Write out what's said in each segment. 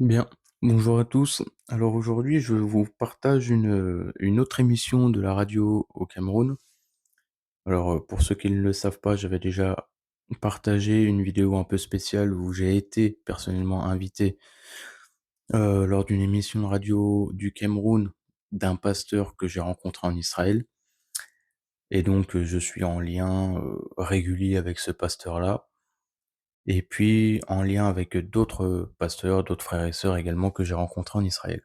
Bien, bonjour à tous. Alors aujourd'hui, je vous partage une autre émission de la radio au Cameroun. Alors pour ceux qui ne le savent pas, j'avais déjà partagé une vidéo un peu spéciale où j'ai été personnellement invité lors d'une émission de radio du Cameroun d'un pasteur que j'ai rencontré en Israël. Et donc je suis en lien régulier avec ce pasteur-là. Et puis en lien avec d'autres pasteurs, d'autres frères et sœurs également que j'ai rencontrés en Israël.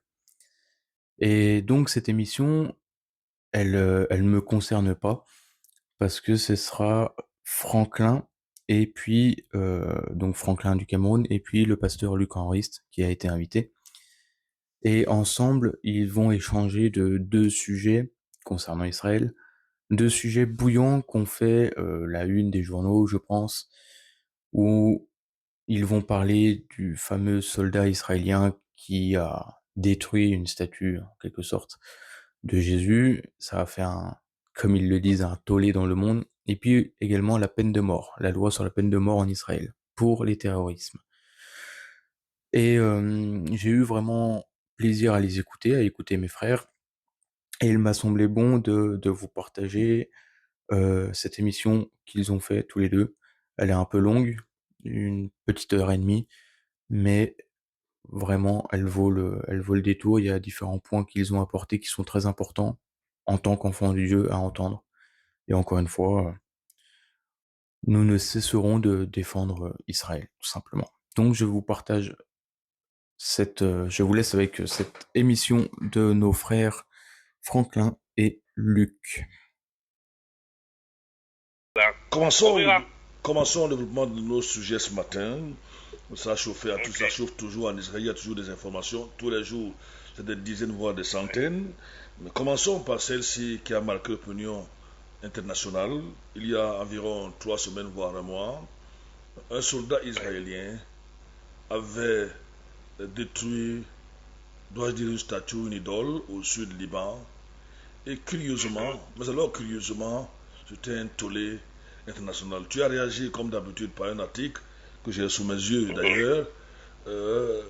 Et donc cette émission, elle me concerne pas parce que ce sera Franklin et puis, donc Franklin du Cameroun et puis le pasteur Luc Henrist qui a été invité et ensemble, ils vont échanger de 2 sujets concernant Israël, 2 sujets bouillants qu'ont fait, la une des journaux, je pense, où ils vont parler du fameux soldat israélien qui a détruit une statue, en quelque sorte, de Jésus. Ça a fait comme ils le disent, un tollé dans le monde. Et puis également la peine de mort, la loi sur la peine de mort en Israël, pour les terrorismes. Et j'ai eu vraiment plaisir à les écouter, à écouter mes frères. Et il m'a semblé bon de vous partager cette émission qu'ils ont fait tous les deux. Elle est un peu longue, une petite heure et demie, mais vraiment, elle vaut le détour. Il y a différents points qu'ils ont apportés qui sont très importants en tant qu'enfants de Dieu à entendre. Et encore une fois, nous ne cesserons de défendre Israël, tout simplement. Donc je vous partage je vous laisse avec cette émission de nos frères Franklin et Luc. Commençons, commençons le développement de nos sujets ce matin. Ça chauffe, ça chauffe toujours en Israël, il y a toujours des informations. Tous les jours, c'est des dizaines, voire des centaines. Mais commençons par celle-ci qui a marqué l'opinion internationale. Il y a environ 3 semaines, voire un mois, un soldat israélien avait détruit, dois-je dire, une statue, une idole au sud du Liban. Et curieusement, mais alors curieusement, c'était un tollé international. Tu as réagi comme d'habitude par un article que j'ai sous mes yeux d'ailleurs. Euh,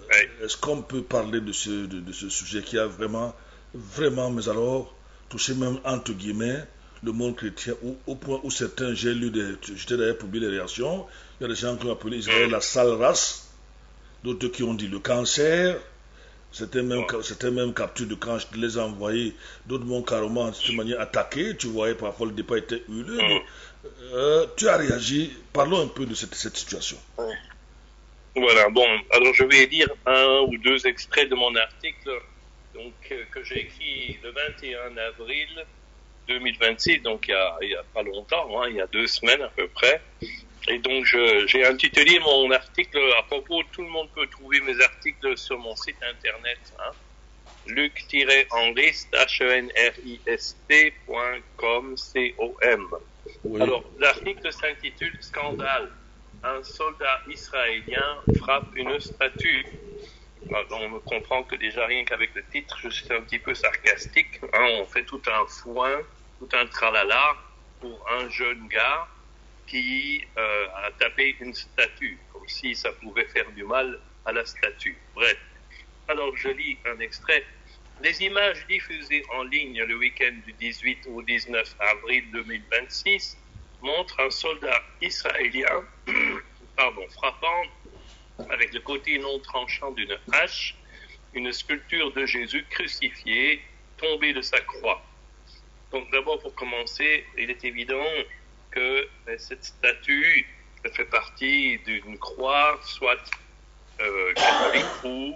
Est-ce qu'on peut parler de ce sujet qui a vraiment, vraiment, mais alors, touché même entre guillemets le monde chrétien, au point où certains, j'ai lu, j'étais d'ailleurs publié les réactions, il y a des gens qui ont appelé Israël la sale race, d'autres qui ont dit le cancer, c'était même capture de camp, je te les ai envoyés. D'autres m'ont carrément de toute manière attaqué. Tu voyais parfois le départ était huileux. Tu as réagi. Parlons un peu de cette situation. Voilà, bon, alors je vais lire un ou deux extraits de mon article que j'ai écrit le 21 avril 2026, donc il y a pas longtemps, hein, il y a 2 semaines à peu près. Et donc j'ai intitulé mon article à propos, tout le monde peut trouver mes articles sur mon site internet, hein, luc-henrist, henrist.com, com. Oui. Alors, l'article s'intitule Scandale. Un soldat israélien frappe une statue. Alors, on comprend que déjà rien qu'avec le titre, je suis un petit peu sarcastique. Hein, on fait tout un foin, tout un tralala pour un jeune gars qui a tapé une statue, comme si ça pouvait faire du mal à la statue. Bref. Alors, je lis un extrait. Les images diffusées en ligne le week-end du 18 au 19 avril 2026 montrent un soldat israélien frappant avec le côté non tranchant d'une hache une sculpture de Jésus crucifié tombé de sa croix. Donc d'abord, pour commencer, il est évident que cette statue fait partie d'une croix, soit catholique ou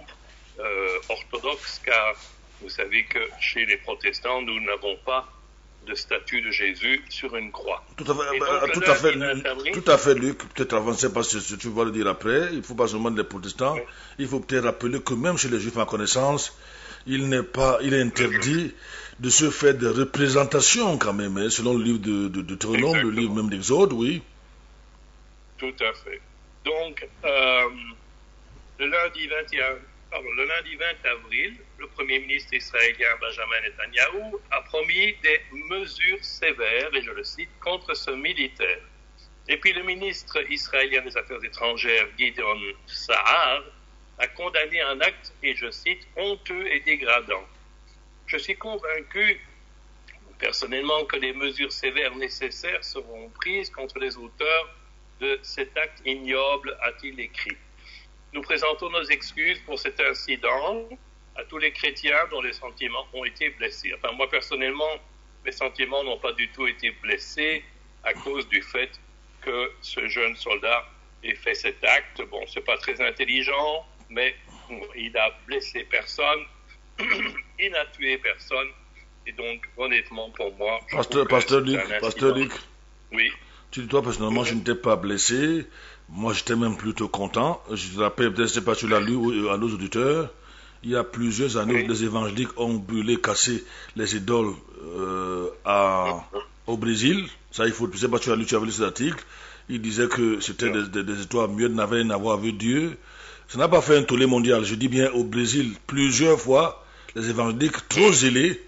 orthodoxe, car vous savez que chez les protestants, nous n'avons pas de statue de Jésus sur une croix. Tout à fait, Luc. Peut-être avancer parce que tu vas le dire après. Il faut pas seulement les protestants. Oui. Il faut peut-être rappeler que même chez les juifs en connaissance, il est interdit de se faire des représentations quand même, hein, selon le livre de Deutéronome, le livre même d'Exode, oui. Tout à fait. Donc, le lundi 20 avril, le Premier ministre israélien Benjamin Netanyahou a promis des mesures sévères, et je le cite, contre ce militaire. Et puis le ministre israélien des Affaires étrangères, Gideon Sa'ar, a condamné un acte, et je cite, honteux et dégradant. Je suis convaincu, personnellement, que les mesures sévères nécessaires seront prises contre les auteurs de cet acte ignoble, a-t-il écrit. Nous présentons nos excuses pour cet incident à tous les chrétiens dont les sentiments ont été blessés. Enfin, moi, personnellement, mes sentiments n'ont pas du tout été blessés à cause du fait que ce jeune soldat ait fait cet acte. Bon, c'est pas très intelligent, mais il n'a blessé personne, il n'a tué personne, et donc, honnêtement, pour moi... Pasteur Luc, oui. Tu dis, toi, personnellement, je n'étais pas blessé. Moi, j'étais même plutôt content. Je te rappelle, peut-être, je ne sais pas si tu l'as lu à nos auditeurs. Il y a plusieurs années, les évangéliques ont brûlé, cassé les idoles au Brésil. Ça, je ne sais pas si tu as lu cet article. Il disait que c'était des étoiles mieux, n'avaient rien à voir avec Dieu. Ça n'a pas fait un tollé mondial. Je dis bien au Brésil, plusieurs fois, les évangéliques trop zélés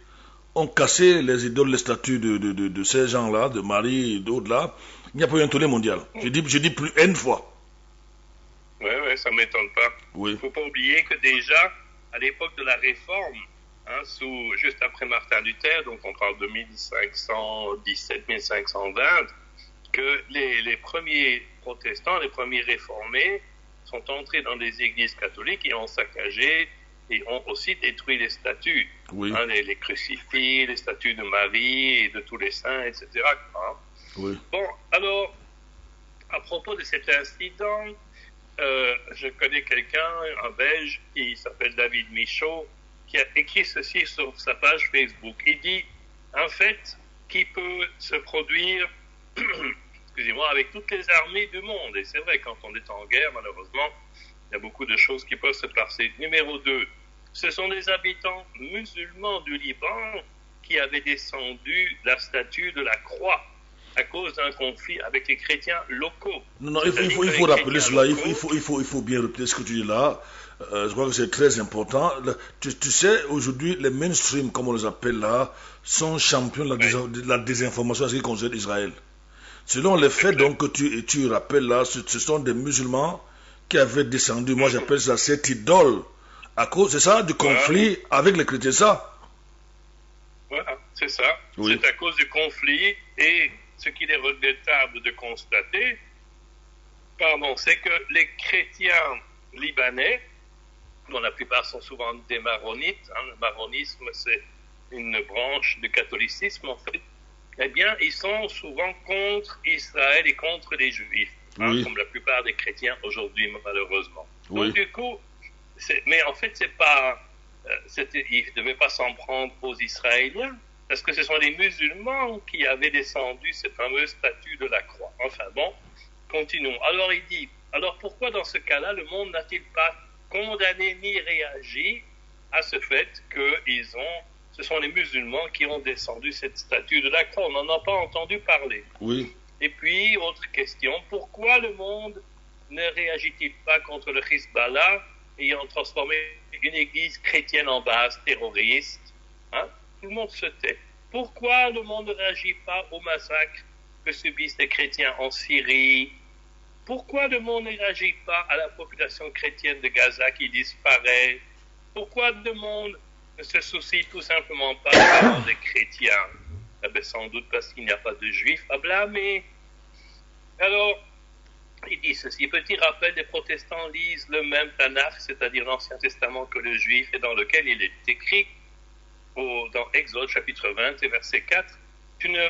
ont cassé les idoles, les statues de ces gens-là, de Marie et d'autres là. Il n'y a pas eu un tollé mondial. Je dis plus une fois. Oui, ça ne m'étonne pas. Oui. Il ne faut pas oublier que déjà, à l'époque de la Réforme, juste après Martin Luther, donc on parle de 1517-1520, que les premiers protestants, les premiers réformés, sont entrés dans des églises catholiques et ont saccagé et ont aussi détruit les statues, oui. Les crucifix, les statues de Marie et de tous les saints, etc. Oui. Bon, alors, à propos de cet incident, je connais quelqu'un, un Belge, qui s'appelle David Michaud, qui a écrit ceci sur sa page Facebook. Il dit, un fait qui peut se produire, excusez-moi, avec toutes les armées du monde. Et c'est vrai, quand on est en guerre, malheureusement, il y a beaucoup de choses qui peuvent se passer. Numéro 2, ce sont des habitants musulmans du Liban qui avaient descendu la statue de la croix à cause d'un conflit avec les chrétiens locaux. Non, il faut rappeler cela, il faut bien répéter ce que tu dis là. Je crois que c'est très important. Tu sais, aujourd'hui, les mainstream, comme on les appelle là, sont champions de la désinformation en ce qui concerne Israël. Selon les faits donc que tu rappelles là, ce sont des musulmans qui avaient descendu, moi j'appelle ça cette idole, à cause, c'est ça, du conflit avec les chrétiens, ça. Voilà, c'est ça. Oui. C'est à cause du conflit, et ce qu'il est regrettable de constater, c'est que les chrétiens libanais, dont la plupart sont souvent des maronites, le maronisme c'est une branche du catholicisme en fait, eh bien ils sont souvent contre Israël et contre les Juifs, oui. Comme la plupart des chrétiens aujourd'hui malheureusement. Oui. Donc du coup, mais en fait c'est pas, ils ne devaient pas s'en prendre aux Israéliens, parce que ce sont les musulmans qui avaient descendu cette fameuse statue de la croix. Enfin bon, continuons. Alors il dit, alors pourquoi dans ce cas-là le monde n'a-t-il pas condamné ni réagi à ce fait que ce sont les musulmans qui ont descendu cette statue de la croix? On n'en a pas entendu parler. Oui. Et puis, autre question, pourquoi le monde ne réagit-il pas contre le Hezbollah ayant transformé une église chrétienne en base terroriste? Tout le monde se tait. Pourquoi le monde ne réagit pas au massacre que subissent les chrétiens en Syrie? Pourquoi le monde ne réagit pas à la population chrétienne de Gaza qui disparaît? Pourquoi le monde ne se soucie tout simplement pas des chrétiens? Sans doute parce qu'il n'y a pas de juifs à blâmer. Alors, il dit ceci, petit rappel, les protestants lisent le même Tanakh, c'est-à-dire l'Ancien Testament que le juif, et dans lequel il est écrit, dans Exode chapitre 20 et verset 4, tu ne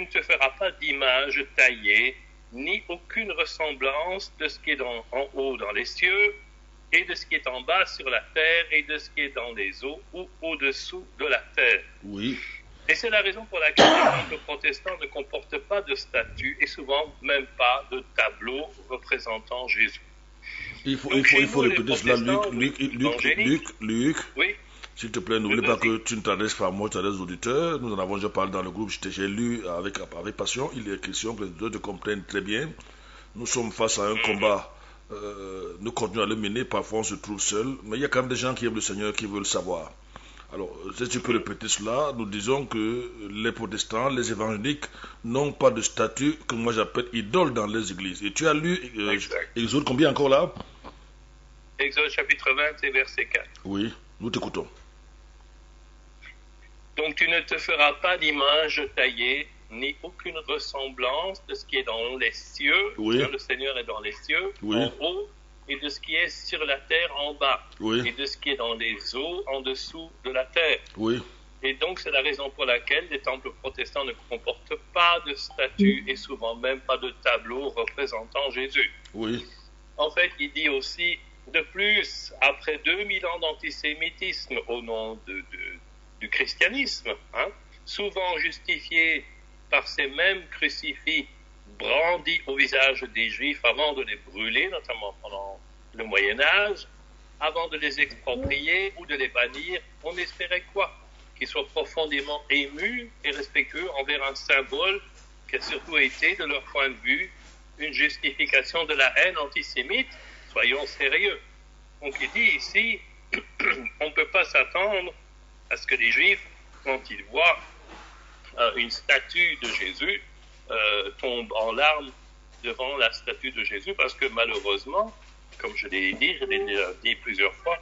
te feras pas d'image taillée, ni aucune ressemblance de ce qui est en haut dans les cieux, et de ce qui est en bas sur la terre, et de ce qui est dans les eaux, ou au-dessous de la terre. Oui. Et c'est la raison pour laquelle le protestant ne comporte pas de statue, et souvent même pas de tableau représentant Jésus. Il faut répéter cela, Luc. Oui. S'il te plaît, n'oublie pas que tu ne t'adresses pas à moi, tu t'adresses aux auditeurs. Nous en avons déjà parlé dans le groupe, j'ai lu avec passion. Il est question que les auditeurs te comprennent très bien. Nous sommes face à un combat. Nous continuons à le mener. Parfois, on se trouve seul. Mais il y a quand même des gens qui aiment le Seigneur, qui veulent savoir. Alors, si tu peux répéter cela, nous disons que les protestants, les évangéliques, n'ont pas de statut que moi j'appelle idole dans les églises. Et tu as lu Exode combien encore là? Exode chapitre 20 et verset 4. Oui, nous t'écoutons. Donc tu ne te feras pas d'image taillée, ni aucune ressemblance de ce qui est dans les cieux, oui. Le Seigneur est dans les cieux, oui. en haut, et de ce qui est sur la terre en bas, oui. et de ce qui est dans les eaux en dessous de la terre. Oui. Et donc c'est la raison pour laquelle les temples protestants ne comportent pas de statues et souvent même pas de tableaux représentant Jésus. Oui. En fait, il dit aussi, de plus, après 2000 ans d'antisémitisme au nom du christianisme, souvent justifié par ces mêmes crucifix brandis au visage des Juifs avant de les brûler, notamment pendant le Moyen-Âge, avant de les exproprier ou de les bannir, on espérait quoi? Qu'ils soient profondément émus et respectueux envers un symbole qui a surtout été, de leur point de vue, une justification de la haine antisémite. Soyons sérieux. Donc il dit ici, on ne peut pas s'attendre à ce que les Juifs, quand ils voient une statue de Jésus, tombent en larmes devant la statue de Jésus, parce que malheureusement, comme je l'ai déjà dit plusieurs fois,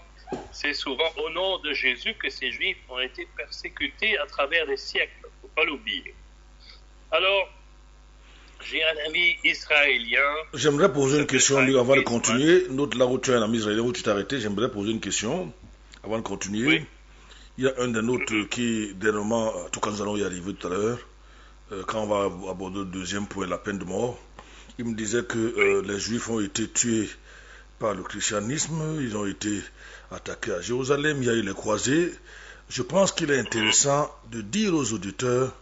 c'est souvent au nom de Jésus que ces Juifs ont été persécutés à travers les siècles. Il ne faut pas l'oublier. Alors, j'ai un ami israélien. J'aimerais poser une question avant de continuer. Note là où tu es un ami israélien, où tu t'es arrêté, j'aimerais poser une question avant de continuer. Oui. Il y a un des nôtres qui, dernièrement, en tout cas nous allons y arriver tout à l'heure, quand on va aborder le deuxième point, la peine de mort, il me disait que les Juifs ont été tués par le christianisme, ils ont été attaqués à Jérusalem, il y a eu les croisés. Je pense qu'il est intéressant de dire aux auditeurs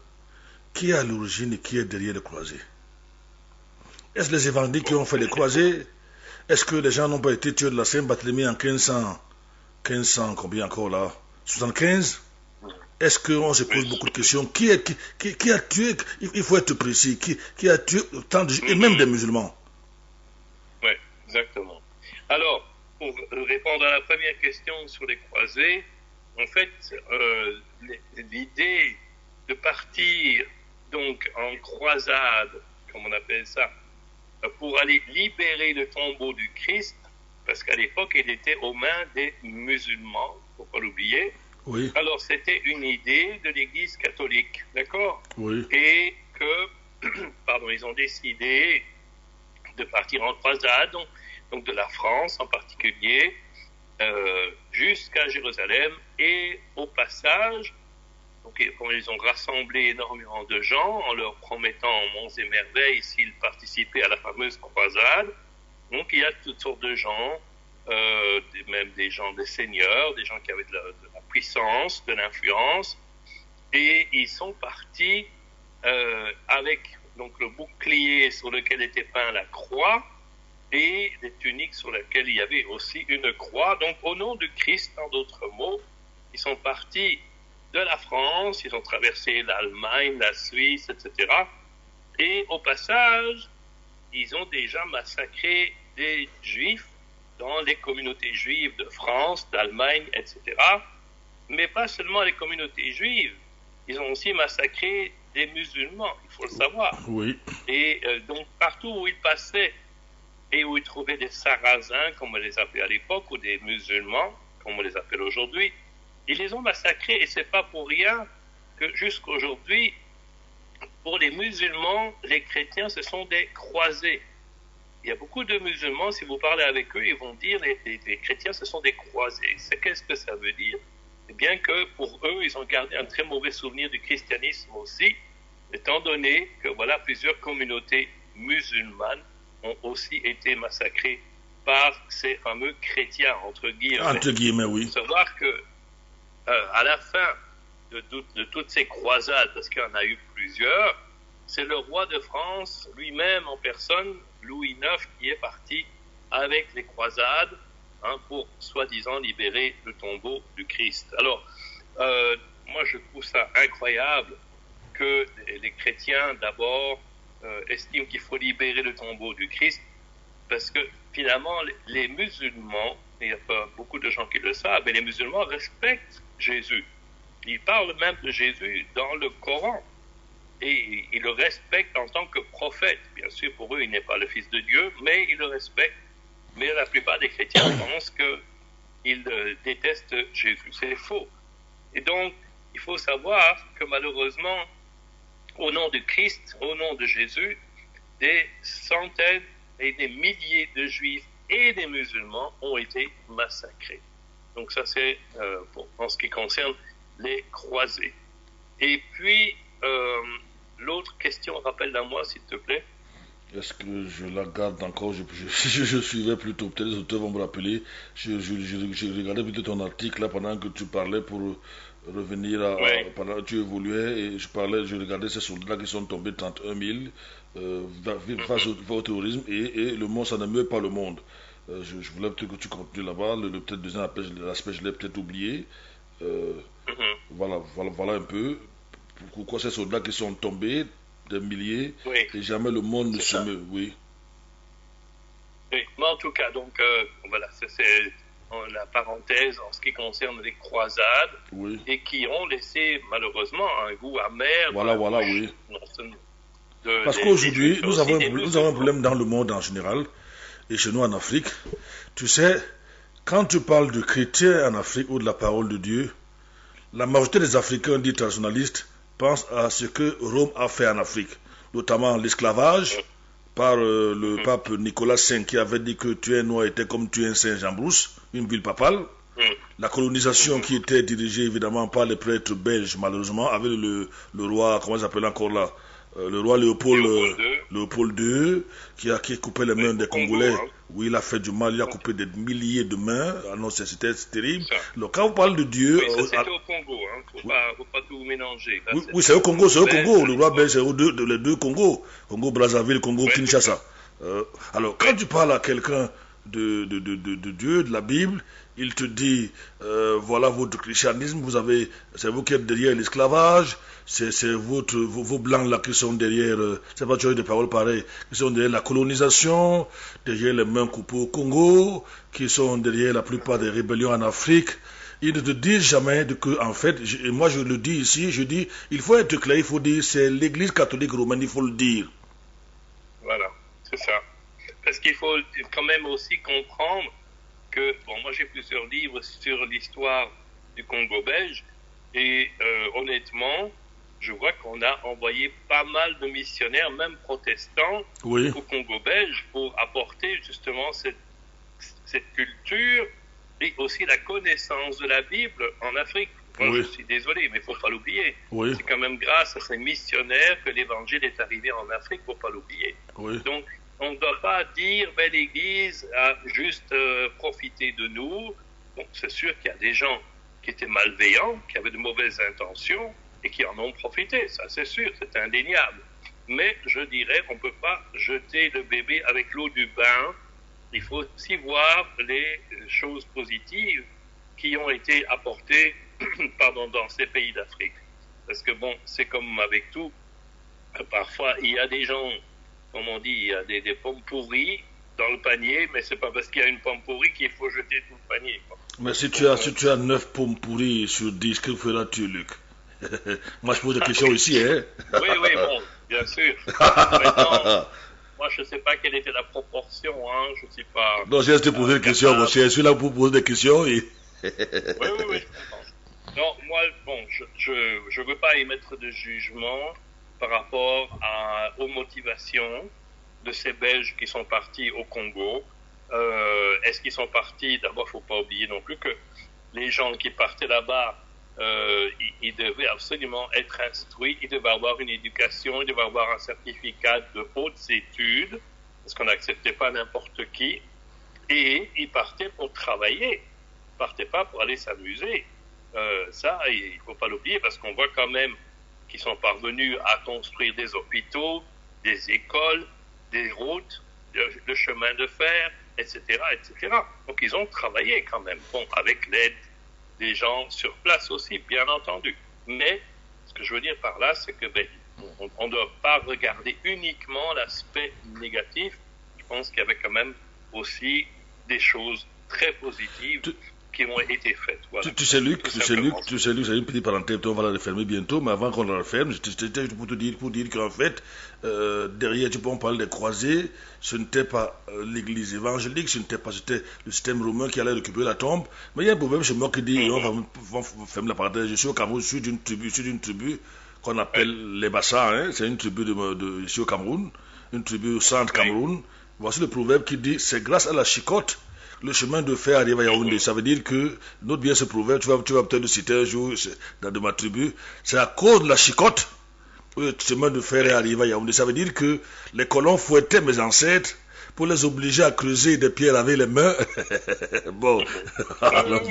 qui est à l'origine et qui est derrière les croisés. Est-ce les évangéliques qui ont fait les croisés? Est-ce que les gens n'ont pas été tués de la Saint-Barthélemy en 1500, combien encore là? 75? Est-ce qu'on se pose beaucoup de questions? Qui a tué? Il faut être précis. Qui a tué tant de Juifs et même des musulmans? Oui, exactement. Alors, pour répondre à la première question sur les croisés, en fait, l'idée de partir donc en croisade, comme on appelle ça, pour aller libérer le tombeau du Christ, parce qu'à l'époque, il était aux mains des musulmans, il ne faut pas l'oublier. Oui. Alors, c'était une idée de l'Église catholique, d'accord? Oui. Et que, ils ont décidé de partir en croisade, donc de la France en particulier, jusqu'à Jérusalem, et au passage, donc, ils ont rassemblé énormément de gens en leur promettant monts et merveilles s'ils participaient à la fameuse croisade. Donc il y a toutes sortes de gens, même des gens, des seigneurs, des gens qui avaient de la puissance, de l'influence, et ils sont partis avec donc le bouclier sur lequel était peint la croix et des tuniques sur lesquelles il y avait aussi une croix. Donc au nom du Christ, en d'autres mots, ils sont partis de la France, ils ont traversé l'Allemagne, la Suisse, etc. Et au passage, ils ont déjà massacré des Juifs dans les communautés juives de France, d'Allemagne, etc. Mais pas seulement les communautés juives, ils ont aussi massacré des musulmans, il faut le savoir. Oui. Et donc partout où ils passaient et où ils trouvaient des sarrasins, comme on les appelait à l'époque, ou des musulmans, comme on les appelle aujourd'hui, ils les ont massacrés, et c'est pas pour rien que jusqu'aujourd'hui, pour les musulmans, les chrétiens, ce sont des croisés. Il y a beaucoup de musulmans, si vous parlez avec eux, ils vont dire les chrétiens, ce sont des croisés. Qu'est-ce que ça veut dire? Eh bien que pour eux, ils ont gardé un très mauvais souvenir du christianisme aussi, étant donné que voilà, plusieurs communautés musulmanes ont aussi été massacrées par ces fameux chrétiens, entre guillemets. Entre guillemets, oui. Il faut savoir que à la fin de toutes ces croisades, parce qu'il y en a eu plusieurs, c'est le roi de France lui-même en personne, Louis IX, qui est parti avec les croisades pour soi-disant libérer le tombeau du Christ. Alors, moi je trouve ça incroyable que les chrétiens d'abord estiment qu'il faut libérer le tombeau du Christ, parce que finalement les musulmans, il n'y a pas beaucoup de gens qui le savent, mais les musulmans respectent Jésus. Ils parlent même de Jésus dans le Coran. Et ils le respectent en tant que prophète. Bien sûr, pour eux, il n'est pas le Fils de Dieu, mais ils le respectent Mais la plupart des chrétiens pensent qu'ils détestent Jésus. C'est faux. Et donc, il faut savoir que malheureusement, au nom de Christ, au nom de Jésus, des centaines et des milliers de juifs et des musulmans ont été massacrés. Donc ça, c'est en ce qui concerne les croisés. Et puis, l'autre question, rappelle-la moi, s'il te plaît. Est-ce que je la garde encore? Je suivais plutôt, peut-être les auteurs vont me rappeler. Je regardais plutôt ton article là pendant que tu parlais pour revenir pendant que tu évoluais et je regardais ces soldats qui sont tombés 31 000 face au terrorisme et le monde, ça ne meurt pas le monde. Je voulais peut-être que tu continues là-bas. Peut-être deuxième aspect, je l'ai peut-être oublié. Voilà un peu. Pourquoi ces soldats qui sont tombés, des milliers, et jamais le monde ne se meurt. Oui. Mais en tout cas, donc voilà, c'est la parenthèse en ce qui concerne les croisades et qui ont laissé malheureusement un goût amer. Voilà, oui. Parce qu'aujourd'hui, nous avons un problème dans le monde en général et chez nous en Afrique. Tu sais, quand tu parles de chrétiens en Afrique ou de la parole de Dieu, la majorité des Africains dits traditionnalistes pensent à ce que Rome a fait en Afrique, notamment l'esclavage par le pape Nicolas V qui avait dit que tuer un noir était comme tuer un singe en brousse, une ville papale. La colonisation qui était dirigée évidemment par les prêtres belges, malheureusement, avec le roi, comment il s'appelle encore là, le roi Léopold II, qui a coupé les mains des Congolais. Oui, il a fait du mal, il a coupé des milliers de mains. Ah non, c'était terrible. Donc, quand on parle de Dieu... Oui, ça c'était au Congo, hein. Faut pas tout mélanger. Là, oui, c'est au Congo, Le roi belge, c'est les deux Congos. Congo-Brazzaville, Congo-Kinshasa. Alors, quand tu parles à quelqu'un de Dieu, de la Bible, il te dit, voilà votre christianisme, c'est vous qui êtes derrière l'esclavage, c'est vos blancs là qui sont derrière, c'est pas toujours des paroles pareilles, qui sont derrière la colonisation, derrière les mains coupées au Congo, qui sont derrière la plupart des rébellions en Afrique. Ils ne te disent jamais que, en fait, et moi je le dis ici, je dis, il faut être clair, il faut dire, c'est l'église catholique romaine, il faut le dire. Voilà, c'est ça. Parce qu'il faut quand même aussi comprendre que, bon, moi j'ai plusieurs livres sur l'histoire du Congo belge et honnêtement, je vois qu'on a envoyé pas mal de missionnaires, même protestants, au Congo belge pour apporter justement cette culture et aussi la connaissance de la Bible en Afrique. Moi, je suis désolé, mais il ne faut pas l'oublier. C'est quand même grâce à ces missionnaires que l'évangile est arrivé en Afrique, il ne faut pas l'oublier. Donc, on ne doit pas dire que l'Église a juste profité de nous. Bon, c'est sûr qu'il y a des gens qui étaient malveillants, qui avaient de mauvaises intentions et qui en ont profité. Ça, c'est sûr, c'est indéniable. Mais je dirais qu'on ne peut pas jeter le bébé avec l'eau du bain. Il faut aussi voir les choses positives qui ont été apportées dans ces pays d'Afrique. Parce que bon, c'est comme avec tout. Parfois, il y a des gens... Comme on dit, il y a des pommes pourries dans le panier, mais c'est pas parce qu'il y a une pomme pourrie qu'il faut jeter tout le panier. Mais si tu as 9 pommes pourries sur 10, que feras-tu, Luc? Moi, je pose des questions ici, hein? Oui, bon, bien sûr. Maintenant, moi, je ne sais pas quelle était la proportion, hein, je ne sais pas. Non, j'ai posé des questions, mon cher. Je suis là pour poser des questions et... oui. Non, moi, bon, je veux pas émettre de jugement par rapport aux motivations de ces Belges qui sont partis au Congo. Est-ce qu'ils sont partis? D'abord, il ne faut pas oublier non plus que les gens qui partaient là-bas, ils devaient absolument être instruits, ils devaient avoir une éducation, ils devaient avoir un certificat de hautes études, parce qu'on n'acceptait pas n'importe qui, et ils partaient pour travailler, ils ne partaient pas pour aller s'amuser. Ça, il ne faut pas l'oublier, parce qu'on voit quand même qui sont parvenus à construire des hôpitaux, des écoles, des routes, le chemin de fer, etc., etc. Donc ils ont travaillé quand même, bon, avec l'aide des gens sur place aussi, bien entendu. Mais ce que je veux dire par là, c'est que on ne doit pas regarder uniquement l'aspect négatif. Je pense qu'il y avait quand même aussi des choses très positives qui ont été faites. Voilà. Tu sais, Luc, c'est une petite parenthèse, on va la refermer bientôt, mais avant qu'on la referme, c'était pour dire qu'en fait, derrière, on parle des croisés, ce n'était pas l'église évangélique, c'était le système romain qui allait récupérer la tombe, mais il y a un problème chez moi qui dit, on va fermer la parenthèse, je suis au Cameroun, je suis d'une tribu qu'on appelle les Bassa, hein, c'est une tribu ici au Cameroun, une tribu au centre Cameroun. Voici le proverbe qui dit, c'est grâce à la chicotte le chemin de fer arrive à Yaoundé. Ça veut dire que, note bien ce proverbe, tu vas peut-être le citer un jour de ma tribu, c'est à cause de la chicotte que le chemin de fer est arrivé à Yaoundé. Ça veut dire que les colons fouettaient mes ancêtres pour les obliger à creuser des pierres avec les mains. Bon. Non,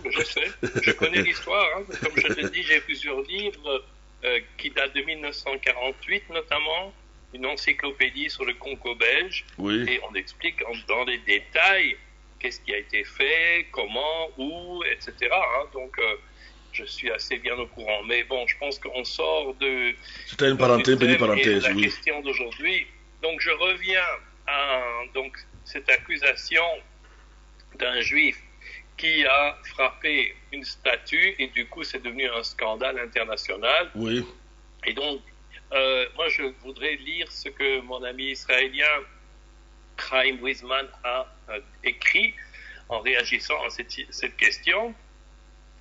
mais je sais. Je connais l'histoire. Hein. Comme je te dis, j'ai plusieurs livres qui datent de 1948 notamment. Une encyclopédie sur le Congo belge. Oui. Et on explique dans les détails qu'est-ce qui a été fait, comment, où, etc. Hein. Donc, je suis assez bien au courant. Mais bon, je pense qu'on sort de... C'était une parenthèse, petite parenthèse, la question d'aujourd'hui. Donc, je reviens à cette accusation d'un juif qui a frappé une statue et du coup, c'est devenu un scandale international. Oui. Et donc, moi, je voudrais lire ce que mon ami israélien Chaim Weizmann a écrit en réagissant à cette question.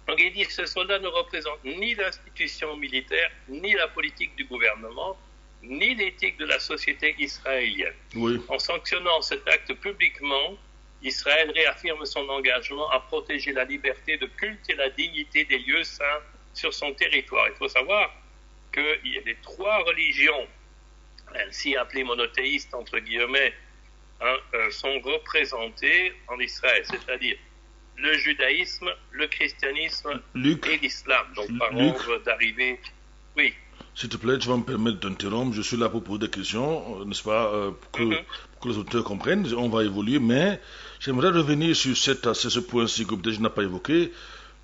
Donc il dit que ce soldat ne représente ni l'institution militaire, ni la politique du gouvernement, ni l'éthique de la société israélienne. Oui. En sanctionnant cet acte publiquement, Israël réaffirme son engagement à protéger la liberté de culte et la dignité des lieux saints sur son territoire. Il faut savoir qu'il y a les trois religions, ainsi appelées monothéistes entre guillemets, sont représentés en Israël, c'est-à-dire le judaïsme, le christianisme et l'islam. Donc, par ordre d'arrivée. Oui. S'il te plaît, tu vas me permettre d'interrompre. Je suis là pour poser des questions, n'est-ce pas, pour que les auteurs comprennent. On va évoluer, mais j'aimerais revenir sur ce point-ci que peut-être je n'ai pas évoqué.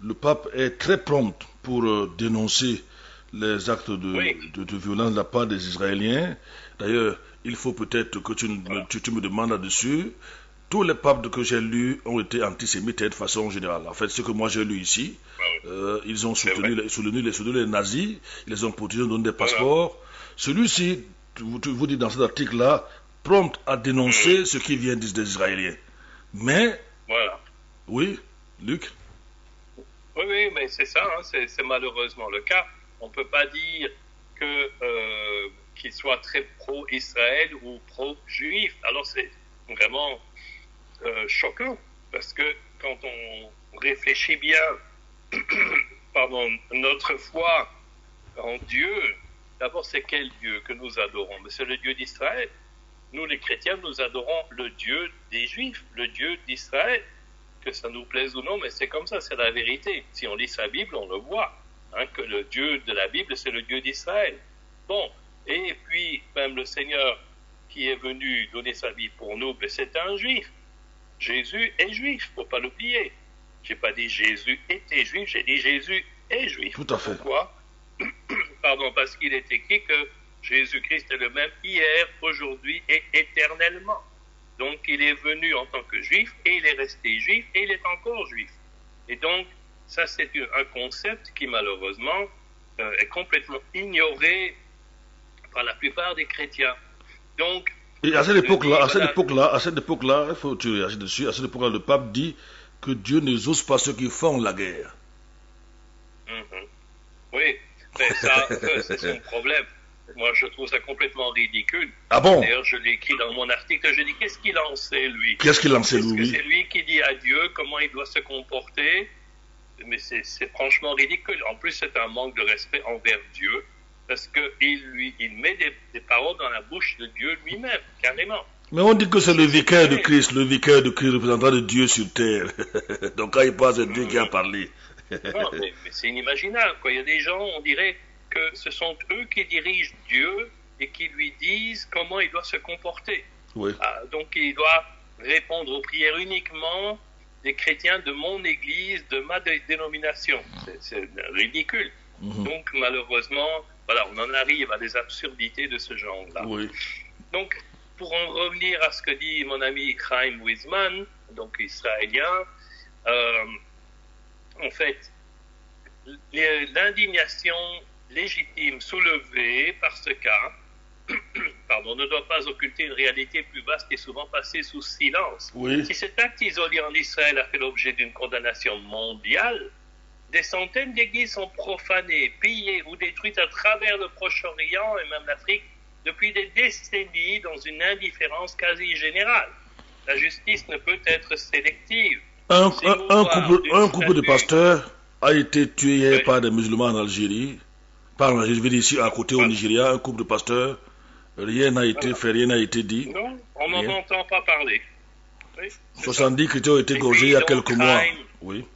Le pape est très prompt pour dénoncer les actes de violence de la part des Israéliens. D'ailleurs, il faut peut-être que tu me demandes là-dessus. Tous les papes que j'ai lus ont été antisémites de façon générale. En fait, ce que moi j'ai lu ici, ils ont soutenu les nazis, ils les ont protégés, donné des passeports. Celui-ci, vous dites dans cet article-là, prompt à dénoncer ce qui vient des Israéliens. Mais, oui, Luc? Oui, mais c'est ça, hein, c'est malheureusement le cas. On ne peut pas dire qu'il soit très pro-Israël ou pro-juif. Alors c'est vraiment choquant, parce que quand on réfléchit bien, notre foi en Dieu, d'abord c'est quel Dieu que nous adorons? C'est le Dieu d'Israël. Nous les chrétiens, nous adorons le Dieu des Juifs, le Dieu d'Israël. Que ça nous plaise ou non, mais c'est comme ça, c'est la vérité. Si on lit sa Bible, on le voit, hein, que le Dieu de la Bible, c'est le Dieu d'Israël. Bon, et puis même le Seigneur qui est venu donner sa vie pour nous, c'est un juif. Jésus est juif, faut pas l'oublier. J'ai pas dit Jésus était juif, j'ai dit Jésus est juif. Tout à fait. Pourquoi? Parce qu'il est écrit que Jésus-Christ est le même hier, aujourd'hui et éternellement. Donc il est venu en tant que juif et il est resté juif et il est encore juif. Et donc ça c'est un concept qui malheureusement est complètement ignoré par la plupart des chrétiens. Donc et à cette époque-là, il faut que tu réagis dessus. À cette époque-là, le pape dit que Dieu n'exauce pas ceux qui font la guerre. Oui, mais ça, c'est son problème. Moi, je trouve ça complètement ridicule. Ah bon? D'ailleurs, je l'ai écrit dans mon article. Je dis, qu'est-ce qu'il en sait, lui? Qu'est-ce qu'il en sait, lui? C'est lui qui dit à Dieu comment il doit se comporter. Mais c'est franchement ridicule. En plus, c'est un manque de respect envers Dieu. Parce qu'il met des paroles dans la bouche de Dieu lui-même, carrément. Mais on dit que c'est le vicaire de Christ représentant de Dieu sur terre. Donc quand il parle, c'est Dieu qui a parlé. Non, mais c'est inimaginable, quoi. Il y a des gens, on dirait que ce sont eux qui dirigent Dieu et qui lui disent comment il doit se comporter. Oui. Donc il doit répondre aux prières uniquement des chrétiens de mon église, de ma dénomination. C'est ridicule. Donc malheureusement, voilà, on en arrive à des absurdités de ce genre-là. Oui. Donc, pour en revenir à ce que dit mon ami Chaim Weizmann, donc israélien, en fait, l'indignation légitime soulevée par ce cas ne doit pas occulter une réalité plus vaste et souvent passée sous silence. Oui. Si cet acte isolé en Israël a fait l'objet d'une condamnation mondiale, des centaines d'églises sont profanées, pillées ou détruites à travers le Proche-Orient et même l'Afrique depuis des décennies dans une indifférence quasi générale. La justice ne peut être sélective. Un couple de pasteurs a été tué hier par des musulmans en Algérie. Je vais dire ici à côté au Nigeria, un couple de pasteurs. Rien n'a été fait, rien n'a été dit. Non, on n'en entend pas parler. Oui, 70 chrétiens ont été gorgés il y a quelques mois. Oui.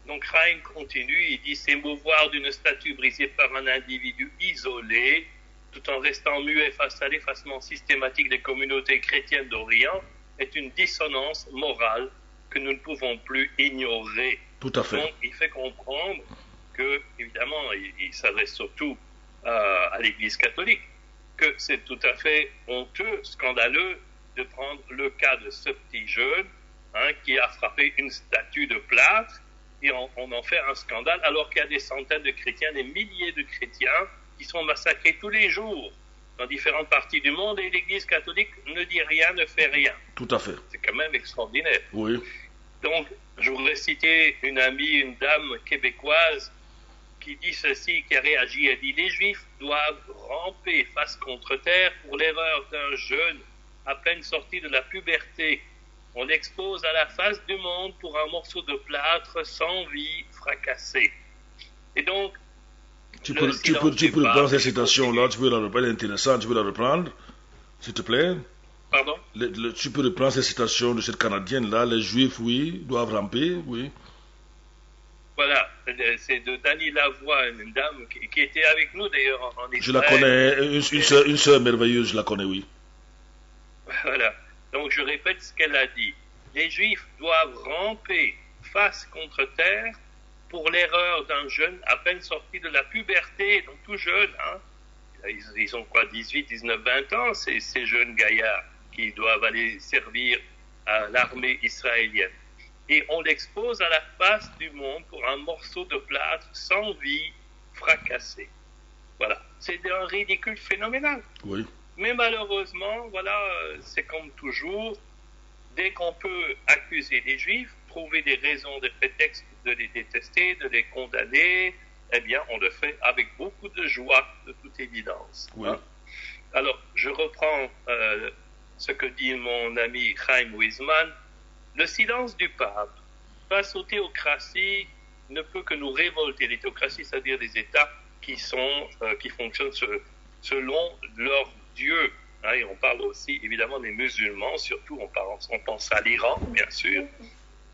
Donc Chaim continue, il dit s'émouvoir d'une statue brisée par un individu isolé, tout en restant muet face à l'effacement systématique des communautés chrétiennes d'Orient, est une dissonance morale que nous ne pouvons plus ignorer. Tout à fait. Donc il fait comprendre que, évidemment, il s'adresse surtout à l'Église catholique, que c'est tout à fait honteux, scandaleux de prendre le cas de ce petit jeune qui a frappé une statue de plâtre et on en fait un scandale alors qu'il y a des centaines de chrétiens, des milliers de chrétiens qui sont massacrés tous les jours dans différentes parties du monde et l'Église catholique ne dit rien, ne fait rien. Tout à fait. C'est quand même extraordinaire. Oui. Donc, je voudrais citer une amie, une dame québécoise qui dit ceci, qui a réagi, elle dit « Les Juifs doivent ramper face contre terre pour l'erreur d'un jeune à peine sorti de la puberté. On l'expose à la face du monde pour un morceau de plâtre sans vie fracassé. » Et donc, tu peux reprendre cette citation-là, tu peux la reprendre, elle est intéressante, tu peux la reprendre, s'il te plaît. Pardon? Tu peux reprendre cette citation de cette Canadienne-là, les Juifs, oui, doivent ramper, oui. Voilà, c'est de Dany Lavoie, une dame qui était avec nous d'ailleurs en Israël. Je la connais, une sœur merveilleuse, je la connais, oui. Voilà, donc je répète ce qu'elle a dit. Les Juifs doivent ramper face contre terre pour l'erreur d'un jeune à peine sorti de la puberté, donc tout jeune. Ils ont quoi, 18, 19, 20 ans, ces jeunes gaillards qui doivent aller servir à l'armée israélienne. Et on l'expose à la face du monde pour un morceau de plâtre sans vie, fracassé. Voilà, c'est un ridicule phénoménal. Oui. Mais malheureusement, voilà, c'est comme toujours, dès qu'on peut accuser les Juifs, trouver des raisons, des prétextes de les détester, de les condamner, eh bien, on le fait avec beaucoup de joie, de toute évidence. Oui. Alors, je reprends ce que dit mon ami Chaim Weizmann. Le silence du pape face aux théocraties ne peut que nous révolter. Les théocraties, c'est-à-dire des États qui fonctionnent selon leur Dieu. Et on parle aussi évidemment des musulmans, surtout on pense à l'Iran, bien sûr.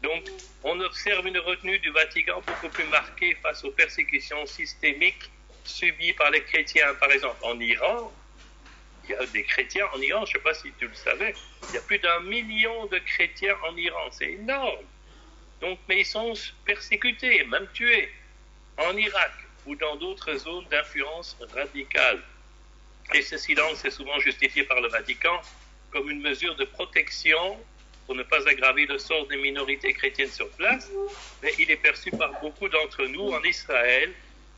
Donc, on observe une retenue du Vatican beaucoup plus marquée face aux persécutions systémiques subies par les chrétiens. Par exemple, en Iran, il y a des chrétiens en Iran, je ne sais pas si tu le savais, il y a plus d'1 million de chrétiens en Iran, c'est énorme. Donc, mais ils sont persécutés, même tués, en Irak ou dans d'autres zones d'influence radicale. Et ce silence est souvent justifié par le Vatican comme une mesure de protection pour ne pas aggraver le sort des minorités chrétiennes sur place, mais il est perçu par beaucoup d'entre nous en Israël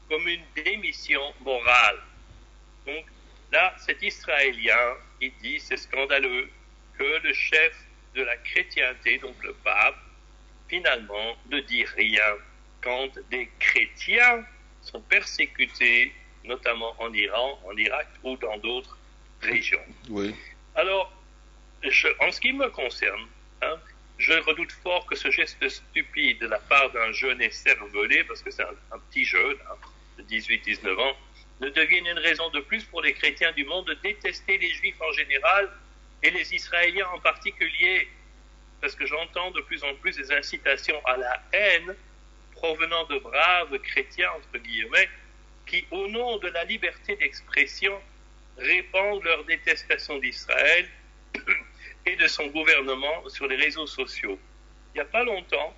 comme une démission morale. Donc là, cet Israélien, il dit, c'est scandaleux que le chef de la chrétienté, donc le pape, finalement ne dit rien quand des chrétiens sont persécutés, notamment en Iran, en Irak ou dans d'autres régions. Oui. Alors, en ce qui me concerne, je redoute fort que ce geste stupide de la part d'un jeune écervelé, parce que c'est un petit jeune de 18-19 ans, ne devienne une raison de plus pour les chrétiens du monde de détester les Juifs en général et les Israéliens en particulier, parce que j'entends de plus en plus des incitations à la haine provenant de braves chrétiens, entre guillemets, qui, au nom de la liberté d'expression, répandent leur détestation d'Israël et de son gouvernement sur les réseaux sociaux. Il n'y a pas longtemps,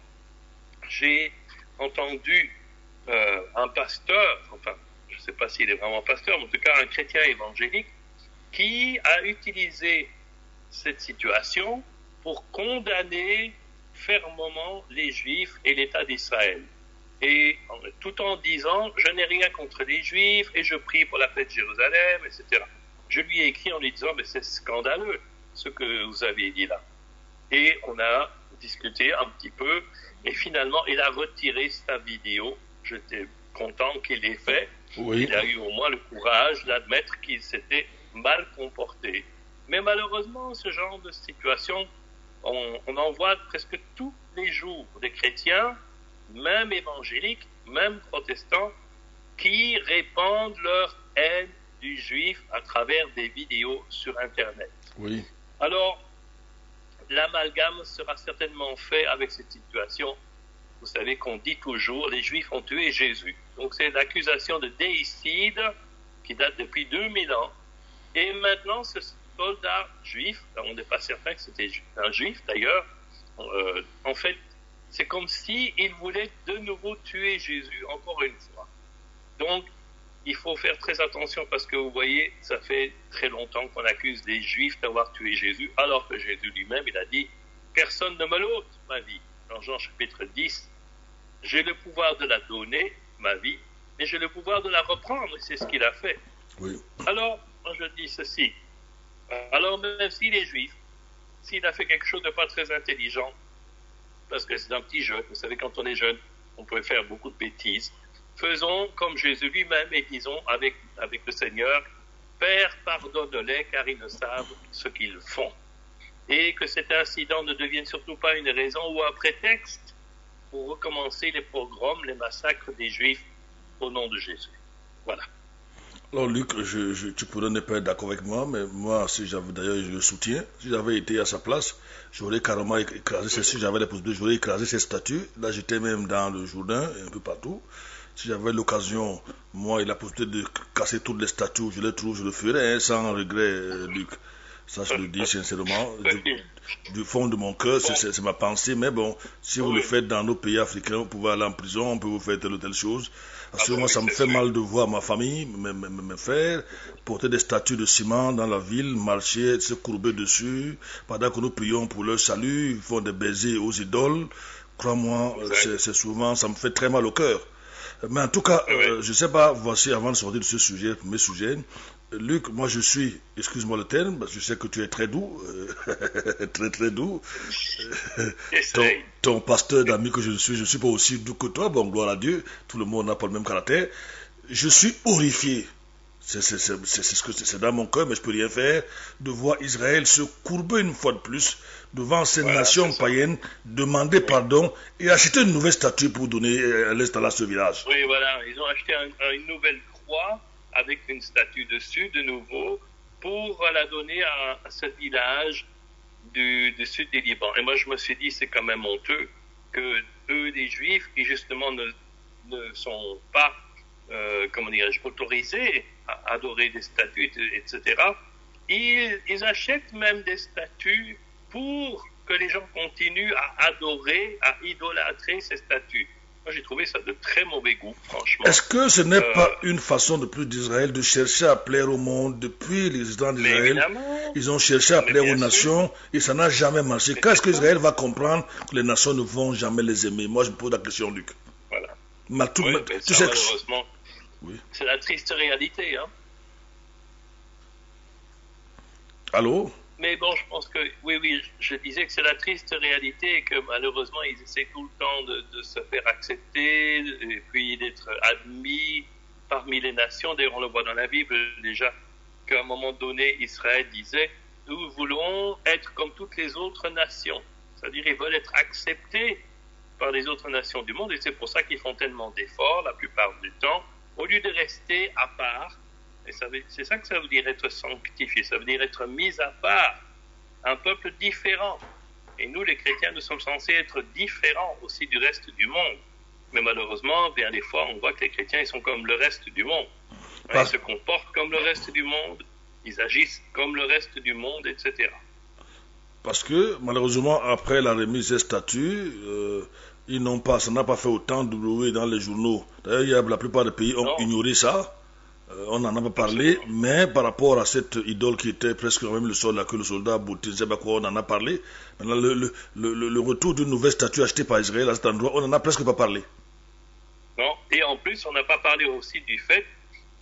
j'ai entendu un pasteur, enfin, je ne sais pas s'il est vraiment pasteur, mais en tout cas un chrétien évangélique, qui a utilisé cette situation pour condamner fermement les Juifs et l'État d'Israël. Et tout en disant, je n'ai rien contre les Juifs et je prie pour la paix de Jérusalem, etc. Je lui ai écrit en lui disant, mais c'est scandaleux ce que vous avez dit là. Et on a discuté un petit peu et finalement il a retiré sa vidéo. J'étais content qu'il l'ait fait. Oui. Il a eu au moins le courage d'admettre qu'il s'était mal comporté. Mais malheureusement, ce genre de situation, on en voit presque tous les jours des chrétiens, même évangéliques, même protestants, qui répandent leur haine du juif à travers des vidéos sur Internet. Oui. Alors, l'amalgame sera certainement fait avec cette situation. Vous savez qu'on dit toujours, les Juifs ont tué Jésus. Donc c'est l'accusation de déicide qui date depuis 2000 ans. Et maintenant, ce soldat juif, on n'est pas certain que c'était un juif d'ailleurs, en fait, c'est comme s'il voulait de nouveau tuer Jésus encore une fois. Donc, il faut faire très attention parce que vous voyez, ça fait très longtemps qu'on accuse les Juifs d'avoir tué Jésus, alors que Jésus lui-même, il a dit « Personne ne me l'ôte, ma vie ». Dans Jean chapitre 10, « J'ai le pouvoir de la donner, ma vie, mais j'ai le pouvoir de la reprendre ». Et c'est ce qu'il a fait. Oui. Alors, moi je dis ceci. Alors même s'il est juif, s'il a fait quelque chose de pas très intelligent, parce que c'est un petit jeune, vous savez, quand on est jeune, on peut faire beaucoup de bêtises. Faisons comme Jésus lui-même et disons avec le Seigneur, Père, pardonne-les car ils ne savent ce qu'ils font. Et que cet incident ne devienne surtout pas une raison ou un prétexte pour recommencer les pogroms, les massacres des Juifs au nom de Jésus. Voilà. Alors Luc, tu pourrais ne pas être d'accord avec moi, mais moi, si j'avais, d'ailleurs, je le soutiens, si j'avais été à sa place, j'aurais carrément écrasé, si j'avais la possibilité, j'aurais écrasé ces statues. Là, j'étais même dans le Jourdain, et un peu partout. Si j'avais l'occasion, moi, et la possibilité de casser toutes les statues, je les trouve, je le ferais, hein, sans regret, Luc. Ça, je le dis sincèrement, du fond de mon cœur, c'est ma pensée. Mais bon, si vous le faites dans nos pays africains, vous pouvez aller en prison, on peut vous faire telle ou telle chose. Assurément, ça me fait mal de voir ma famille, mes frères, porter des statues de ciment dans la ville, marcher, se courber dessus, pendant que nous prions pour leur salut, ils font des baisers aux idoles. Crois-moi, c'est souvent, ça me fait très mal au cœur. Mais en tout cas, je ne sais pas, voici, avant de sortir de ce sujet, le premier sujet, Luc, moi je suis, excuse-moi le terme, parce que je sais que tu es très doux, très très doux. Ton pasteur d'ami que je suis pas aussi doux que toi, bon, gloire à Dieu, tout le monde n'a pas le même caractère. Je suis horrifié, c'est dans mon cœur, mais je peux rien faire, de voir Israël se courber une fois de plus devant ces nations païennes, demander pardon et acheter une nouvelle statue pour donner l'installation à ce village. Oui, voilà, ils ont acheté une nouvelle croix avec une statue dessus, de nouveau, pour la donner à ce village du sud des Liban. Et moi, je me suis dit, c'est quand même honteux que eux, les Juifs, qui justement ne sont pas, autorisés à adorer des statues, etc., ils achètent même des statues pour que les gens continuent à adorer, à idolâtrer ces statues. Moi, j'ai trouvé ça de très mauvais goût, franchement. Est-ce que ce n'est pas une façon de plus d'Israël de chercher à plaire au monde? Depuis les résidents d'Israël, ils ont cherché à plaire aux nations et ça n'a jamais marché. Quand est-ce que Israël va comprendre que les nations ne vont jamais les aimer? Moi, je me pose la question, Luc. Voilà. Malheureusement, c'est la triste réalité. Hein. Allô? Mais bon, je pense que, oui, je disais que c'est la triste réalité et que malheureusement, ils essaient tout le temps de se faire accepter et puis d'être admis parmi les nations. D'ailleurs, on le voit dans la Bible déjà, qu'à un moment donné, Israël disait « Nous voulons être comme toutes les autres nations ». C'est-à-dire, ils veulent être acceptés par les autres nations du monde et c'est pour ça qu'ils font tellement d'efforts la plupart du temps, au lieu de rester à part. Et c'est ça que ça veut dire être sanctifié, ça veut dire être mis à part, un peuple différent. Et nous, les chrétiens, nous sommes censés être différents aussi du reste du monde. Mais malheureusement, bien des fois, on voit que les chrétiens, ils sont comme le reste du monde. Ils se comportent comme le reste du monde, ils agissent comme le reste du monde, etc. Parce que, malheureusement, après la remise des statuts, ça n'a pas fait autant de bruit dans les journaux. D'ailleurs, la plupart des pays ont ignoré ça. On n'en a pas parlé, mais par rapport à cette idole qui était presque même le soldat, que le soldat Bouti, je sais pas quoi, on en a parlé. Maintenant, le retour d'une nouvelle statue achetée par Israël à cet endroit, on n'en a presque pas parlé. Non, et en plus, on n'a pas parlé aussi du fait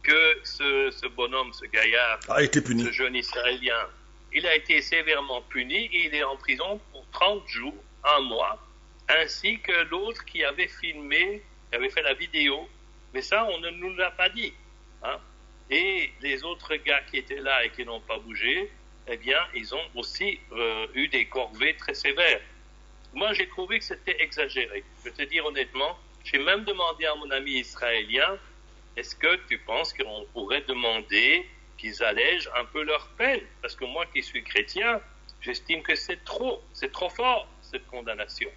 que ce bonhomme, ce gaillard, a été puni. ce jeune Israélien, il a été sévèrement puni et il est en prison pour 30 jours, un mois, ainsi que l'autre qui avait filmé, qui avait fait la vidéo. Mais ça, on ne nous l'a pas dit. Hein? Et les autres gars qui étaient là et qui n'ont pas bougé, eh bien, ils ont aussi eu des corvées très sévères. Moi, j'ai trouvé que c'était exagéré. Je vais te dire honnêtement, j'ai même demandé à mon ami israélien, est-ce que tu penses qu'on pourrait demander qu'ils allègent un peu leur peine? Parce que moi qui suis chrétien, j'estime que c'est trop fort, cette condamnation.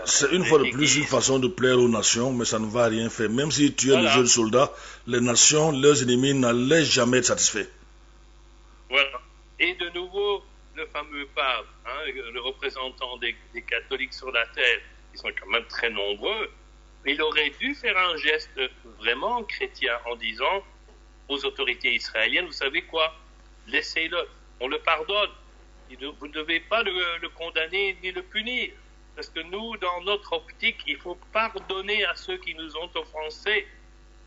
C'est une fois de plus une façon de plaire aux nations, mais ça ne va rien faire. Même si tu es le jeune soldat, les nations, leurs ennemis n'allaient jamais être satisfaits. Voilà. Et de nouveau, le fameux pape, hein, le représentant des catholiques sur la terre, ils sont quand même très nombreux, il aurait dû faire un geste vraiment chrétien en disant aux autorités israéliennes, vous savez quoi, laissez-le, on le pardonne. Vous ne devez pas le condamner ni le punir. Parce que nous, dans notre optique, il faut pardonner à ceux qui nous ont offensés.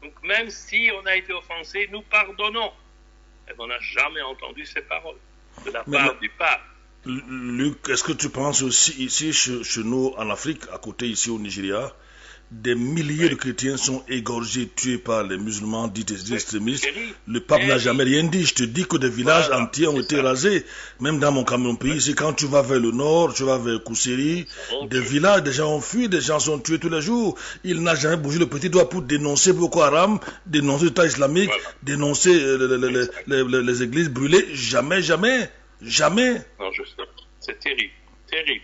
Donc même si on a été offensé, nous pardonnons. Et on n'a jamais entendu ces paroles de la part du pape. Luc, est-ce que tu penses aussi ici, chez nous, en Afrique, à côté ici au Nigeria, des milliers de chrétiens sont égorgés, tués par les musulmans dits extrémistes. Le pape n'a jamais rien dit. Je te dis que des villages entiers ont été rasés. Même dans mon pays, ici, quand tu vas vers le nord, tu vas vers Kousseri, des villages, des gens ont fui, des gens sont tués tous les jours. Il n'a jamais bougé le petit doigt pour dénoncer Boko Haram, dénoncer l'État islamique, dénoncer les églises brûlées. Jamais, jamais, jamais. Non, je sais. C'est terrible, terrible.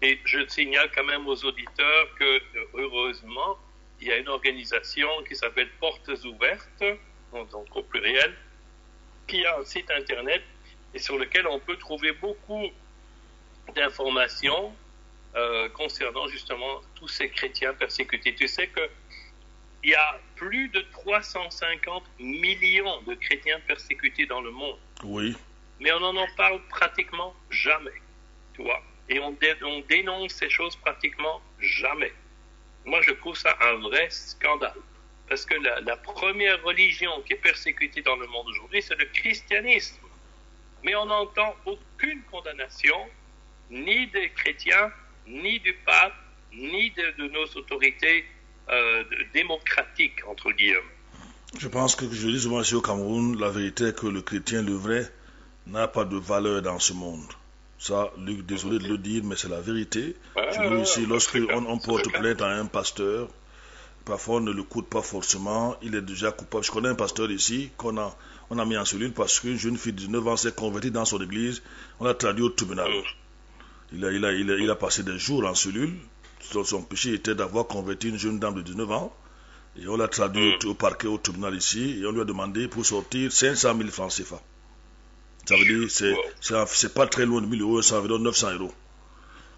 Et je signale quand même aux auditeurs que, heureusement, il y a une organisation qui s'appelle Portes Ouvertes, donc au pluriel, qui a un site internet et sur lequel on peut trouver beaucoup d'informations concernant justement tous ces chrétiens persécutés. Tu sais qu'il y a plus de 350 millions de chrétiens persécutés dans le monde. Oui. Mais on n'en parle pratiquement jamais, tu vois. Et on dénonce ces choses pratiquement jamais. Moi, je trouve ça un vrai scandale. Parce que la première religion qui est persécutée dans le monde aujourd'hui, c'est le christianisme. Mais on n'entend aucune condamnation, ni des chrétiens, ni du pape, ni de nos autorités démocratiques, entre guillemets. Je pense que je dis souvent ici au Cameroun, la vérité est que le chrétien, le vrai, n'a pas de valeur dans ce monde. Ça, Luc, désolé de le dire, mais c'est la vérité. Chez nous ici, lorsqu'on porte plainte à un pasteur, parfois on ne le coûte pas forcément, il est déjà coupable. Je connais un pasteur ici qu'on a mis en cellule parce qu'une jeune fille de 19 ans s'est convertie dans son église, on l'a traduit au tribunal. Il a passé des jours en cellule, son péché était d'avoir converti une jeune dame de 19 ans, et on l'a traduit au parquet, au tribunal ici, et on lui a demandé pour sortir 500 000 francs CFA. Ça veut dire c'est pas très loin de 1000 euros, c'est environ 900 euros.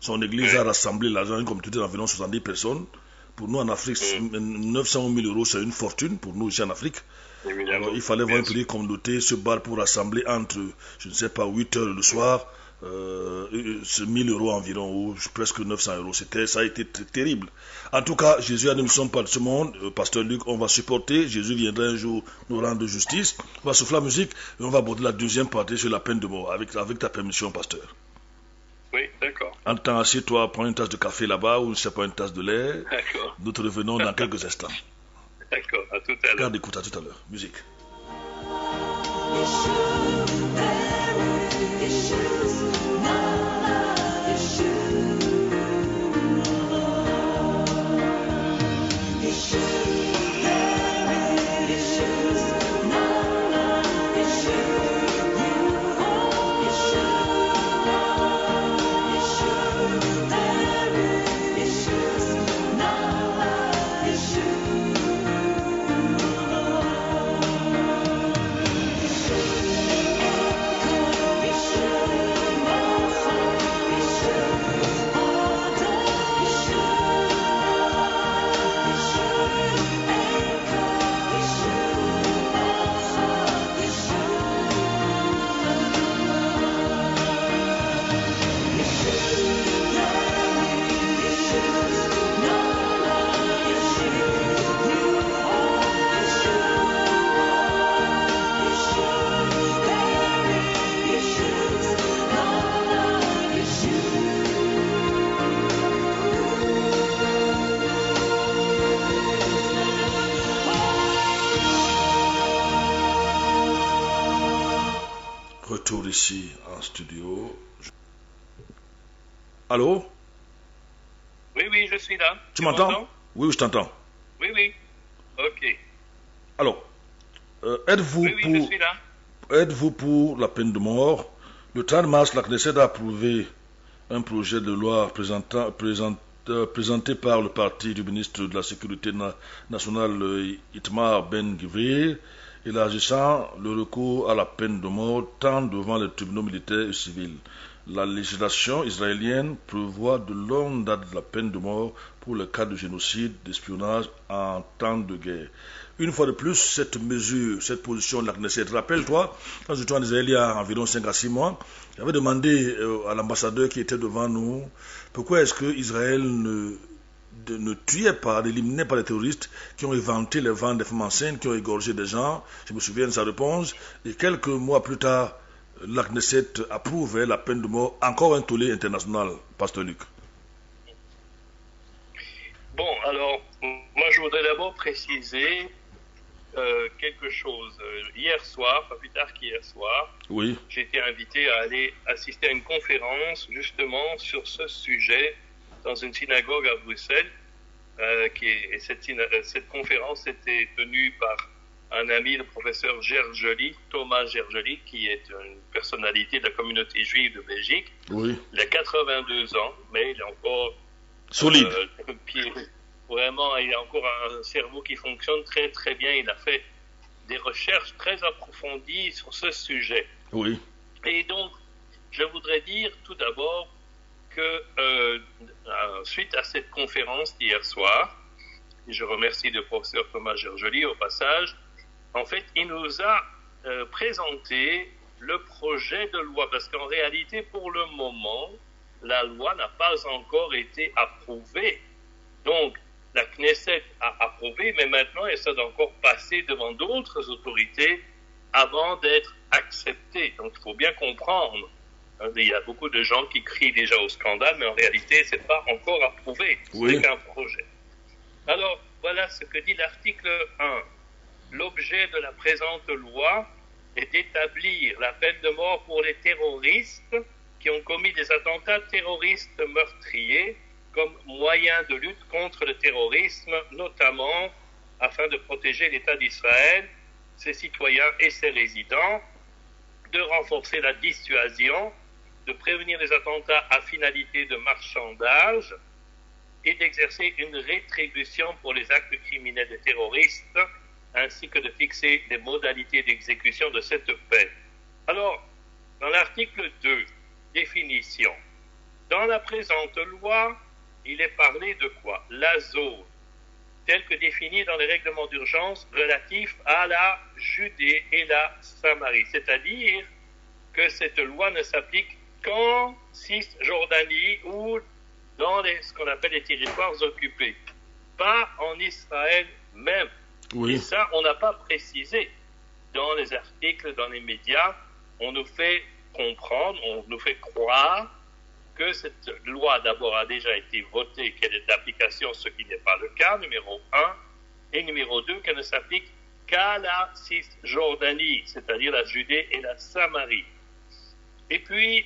Son église a rassemblé l'argent, comme tu dis, environ 70 personnes. Pour nous en Afrique, 900 ou 1000 euros, c'est une fortune pour nous ici en Afrique. Alors, il fallait voir une petite communauté se battre pour rassembler entre, je ne sais pas, 8 heures le soir, 1000 euros environ, ou presque 900 euros. Ça a été terrible. En tout cas, Jésus a dit, nous ne sommes pas de ce monde. Pasteur Luc, on va supporter. Jésus viendra un jour nous rendre justice. On va souffler la musique et on va aborder la deuxième partie sur la peine de mort, avec ta permission, pasteur. Oui, d'accord. En temps assieds-toi, prends une tasse de café là-bas, ou je ne sais pas, une tasse de lait. D'accord. Nous te revenons dans quelques instants. D'accord, à tout à l'heure. Garde écoute, à tout à l'heure. Musique. retour ici en studio. Allô? Oui, je suis là. Tu m'entends? Oui, je t'entends. Oui. Ok. Alors, êtes-vous je suis là. Êtes-vous pour la peine de mort? Le 30 mars, la Knesset a approuvé un projet de loi présenté par le parti du ministre de la Sécurité nationale Itmar Ben-Gvir, élargissant le recours à la peine de mort tant devant les tribunaux militaires et civils. La législation israélienne prévoit de longue date la peine de mort pour les cas de génocide, d'espionnage en temps de guerre. Une fois de plus, cette mesure, cette position de la Knesset, rappelle-toi, quand j'étais en Israël il y a environ 5 à 6 mois, j'avais demandé à l'ambassadeur qui était devant nous, pourquoi est-ce que Israël ne tuait pas, n'éliminait pas les terroristes qui ont inventé les ventes des femmes enceintes, qui ont égorgé des gens. Je me souviens de sa réponse. Et quelques mois plus tard, la Knesset approuvait la peine de mort, encore un tollé international, Pasteur Luc. Bon, alors, moi je voudrais d'abord préciser quelque chose. Hier soir, pas plus tard qu'hier soir, oui. J'ai été invité à aller assister à une conférence justement sur ce sujet dans une synagogue à Bruxelles. Cette conférence était tenue par un ami, le professeur Gergely, Thomas Gergely, qui est une personnalité de la communauté juive de Belgique. Oui. Il a 82 ans, mais il est encore solide. Vraiment, il a encore un cerveau qui fonctionne très très bien. Il a fait des recherches très approfondies sur ce sujet. Oui. Et donc, je voudrais dire tout d'abord que suite à cette conférence d'hier soir, et je remercie le professeur Thomas Gergely au passage, en fait, il nous a présenté le projet de loi, parce qu'en réalité, pour le moment, la loi n'a pas encore été approuvée. Donc, la Knesset a approuvé, mais maintenant, elle doit encore passer devant d'autres autorités avant d'être acceptée. Donc, il faut bien comprendre. Il y a beaucoup de gens qui crient déjà au scandale, mais en réalité, ce n'est pas encore approuvé. Ce n'est qu'un projet. Alors, voilà ce que dit l'article 1. L'objet de la présente loi est d'établir la peine de mort pour les terroristes qui ont commis des attentats terroristes meurtriers comme moyen de lutte contre le terrorisme, notamment afin de protéger l'État d'Israël, ses citoyens et ses résidents, de renforcer la dissuasion, de prévenir les attentats à finalité de marchandage et d'exercer une rétribution pour les actes criminels des terroristes, ainsi que de fixer les modalités d'exécution de cette peine. Alors, dans l'article 2, définition. Dans la présente loi, il est parlé de quoi? La zone, telle que définie dans les règlements d'urgence relatifs à la Judée et la Samarie. C'est-à-dire que cette loi ne s'applique qu'en Cisjordanie ou dans ce qu'on appelle les territoires occupés, pas en Israël même. Oui. Et ça, on n'a pas précisé. Dans les articles, dans les médias, on nous fait comprendre, on nous fait croire que cette loi d'abord a déjà été votée, qu'elle est d'application, ce qui n'est pas le cas, numéro 1, et numéro 2, qu'elle ne s'applique qu'à la Cisjordanie, c'est-à-dire la Judée et la Samarie. Et puis,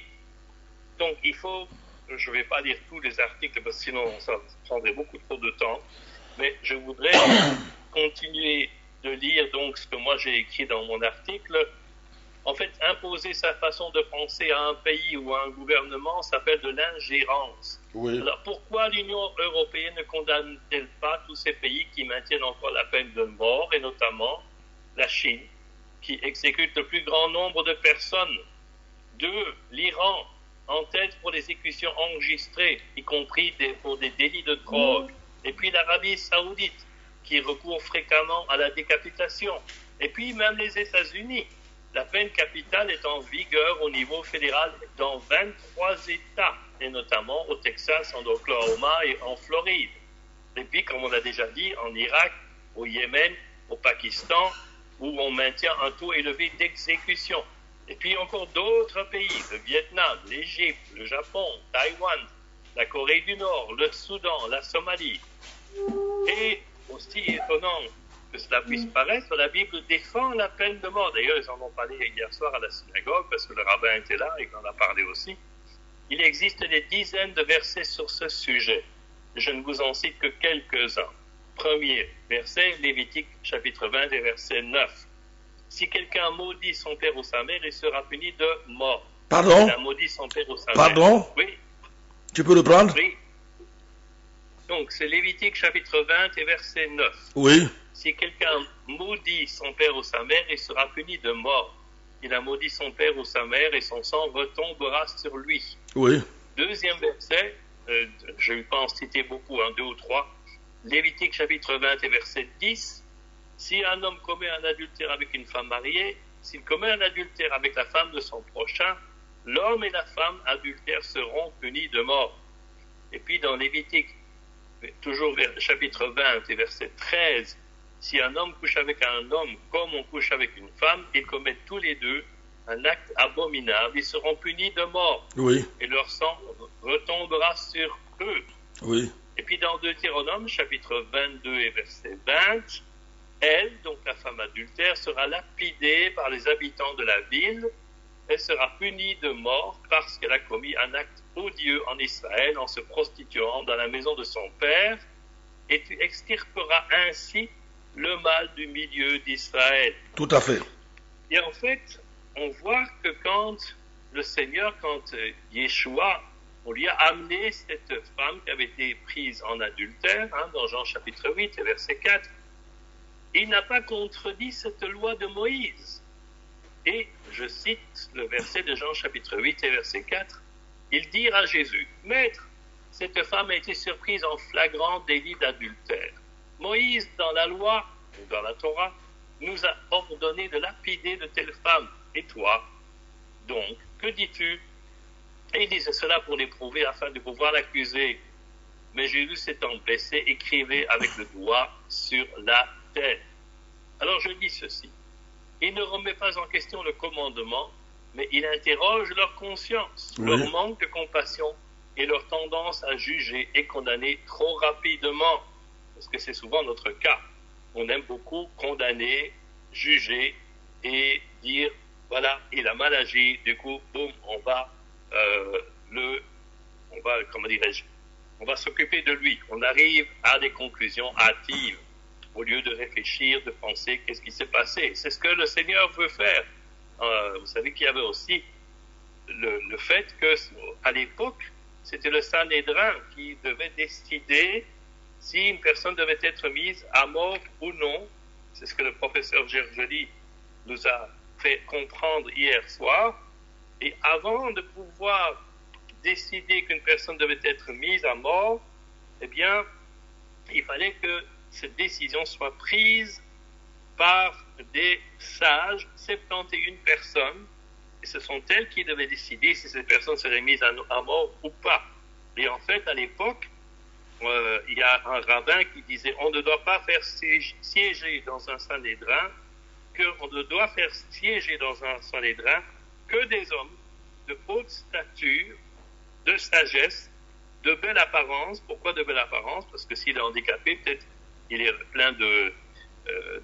donc il faut, je ne vais pas lire tous les articles, parce que sinon ça prendrait beaucoup trop de temps, mais je voudrais continuer de lire donc ce que moi j'ai écrit dans mon article. En fait, imposer sa façon de penser à un pays ou à un gouvernement s'appelle de l'ingérence. Oui. Alors, pourquoi l'Union européenne ne condamne-t-elle pas tous ces pays qui maintiennent encore la peine de mort, et notamment la Chine, qui exécute le plus grand nombre de personnes? 2. L'Iran, en tête pour les exécutions enregistrées, y compris pour des délits de drogue. Et puis l'Arabie saoudite, qui recourt fréquemment à la décapitation. Et puis même les États-Unis. La peine capitale est en vigueur au niveau fédéral dans 23 États, et notamment au Texas, en Oklahoma et en Floride. Et puis, comme on l'a déjà dit, en Irak, au Yémen, au Pakistan, où on maintient un taux élevé d'exécution. Et puis encore d'autres pays, le Vietnam, l'Égypte, le Japon, Taïwan, la Corée du Nord, le Soudan, la Somalie. Et aussi étonnant, que cela puisse paraître, la Bible défend la peine de mort. D'ailleurs, ils en ont parlé hier soir à la synagogue, parce que le rabbin était là et en a parlé aussi. Il existe des dizaines de versets sur ce sujet. Je ne vous en cite que quelques-uns. Premier verset, Lévitique chapitre 20, et verset 9. Si quelqu'un maudit son père ou sa mère, il sera puni de mort. Pardon? Il a maudit son père ou sa Pardon? mère. Oui. Tu peux le prendre? Oui. Donc, c'est Lévitique chapitre 20 et verset 9. Oui. Si quelqu'un maudit son père ou sa mère, il sera puni de mort. Il a maudit son père ou sa mère et son sang retombera sur lui. Oui. Deuxième verset, je ne vais pas en citer beaucoup, 2 ou 3. Lévitique chapitre 20 et verset 10. Si un homme commet un adultère avec une femme mariée, s'il commet un adultère avec la femme de son prochain, l'homme et la femme adultères seront punis de mort. Et puis dans Lévitique, toujours chapitre 20 et verset 13, si un homme couche avec un homme comme on couche avec une femme, ils commettent tous les deux un acte abominable, ils seront punis de mort. Oui. Et leur sang retombera sur eux. Oui. Et puis dans Deutéronome, chapitre 22 et verset 20, elle, donc la femme adultère, sera lapidée par les habitants de la ville. Elle sera punie de mort parce qu'elle a commis un acte odieux en Israël en se prostituant dans la maison de son père. Et tu extirperas ainsi le mal du milieu d'Israël. Tout à fait. Et en fait, on voit que quand le Seigneur, quand Yeshua, on lui a amené cette femme qui avait été prise en adultère, dans Jean chapitre 8 et verset 4, il n'a pas contredit cette loi de Moïse. Et je cite le verset de Jean chapitre 8 et verset 4, ils dirent à Jésus, « Maître, cette femme a été surprise en flagrant délit d'adultère. Moïse, dans la loi, ou dans la Torah, nous a ordonné de lapider de telle femme. Et toi, donc, que dis-tu » Et il disait cela pour l'éprouver afin de pouvoir l'accuser. Mais Jésus s'étant blessé, écrivait avec le doigt sur la terre. Alors je dis ceci. Il ne remet pas en question le commandement, mais il interroge leur conscience, oui. leur manque de compassion et leur tendance à juger et condamner trop rapidement. Parce que c'est souvent notre cas. On aime beaucoup condamner, juger et dire, voilà, il a mal agi, du coup, boum, on va s'occuper de lui. On arrive à des conclusions hâtives au lieu de réfléchir, de penser qu'est-ce qui s'est passé. C'est ce que le Seigneur veut faire. Vous savez qu'il y avait aussi le fait que, à l'époque, c'était le Sanhédrin qui devait décider si une personne devait être mise à mort ou non. C'est ce que le professeur Gergely nous a fait comprendre hier soir. Et avant de pouvoir décider qu'une personne devait être mise à mort, eh bien, il fallait que cette décision soit prise par des sages, 71 personnes, et ce sont elles qui devaient décider si cette personne serait mise à mort ou pas. Et en fait, à l'époque, il y a un rabbin qui disait on ne doit pas faire siéger dans un Sanhédrin, qu'on ne doit faire siéger dans un Sanhédrin que des hommes de haute stature, de sagesse, de belle apparence. Pourquoi de belle apparence? Parce que s'il est handicapé, peut-être il est plein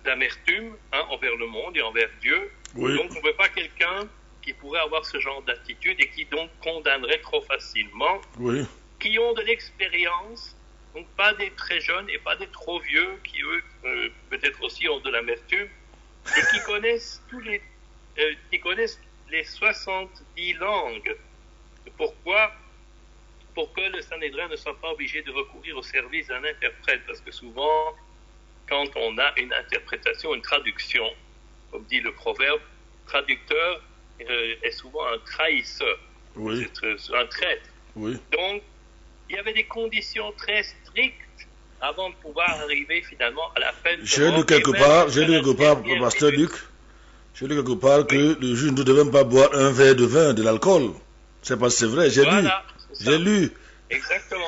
d'amertume envers le monde et envers Dieu. Oui. Donc on ne veut pas quelqu'un qui pourrait avoir ce genre d'attitude et qui donc condamnerait trop facilement. Oui. Qui ont de l'expérience, donc pas des très jeunes et pas des trop vieux, qui eux peut-être aussi ont de l'amertume, et qui connaissent qui connaissent les 70 langues. Pourquoi? Pour que le Sanhédrin ne soit pas obligé de recourir au service d'un interprète, parce que souvent, quand on a une interprétation, une traduction, comme dit le proverbe, traducteur est souvent un trahisseur, Oui. c'est un traître. Oui. Donc, il y avait des conditions très strictes avant de pouvoir arriver finalement à la peine de mort. J'ai lu quelque part, Pasteur Luc, j'ai lu quelque part que le juge ne devait même pas boire un verre de vin, de l'alcool. C'est pas, c'est vrai, j'ai lu. Exactement.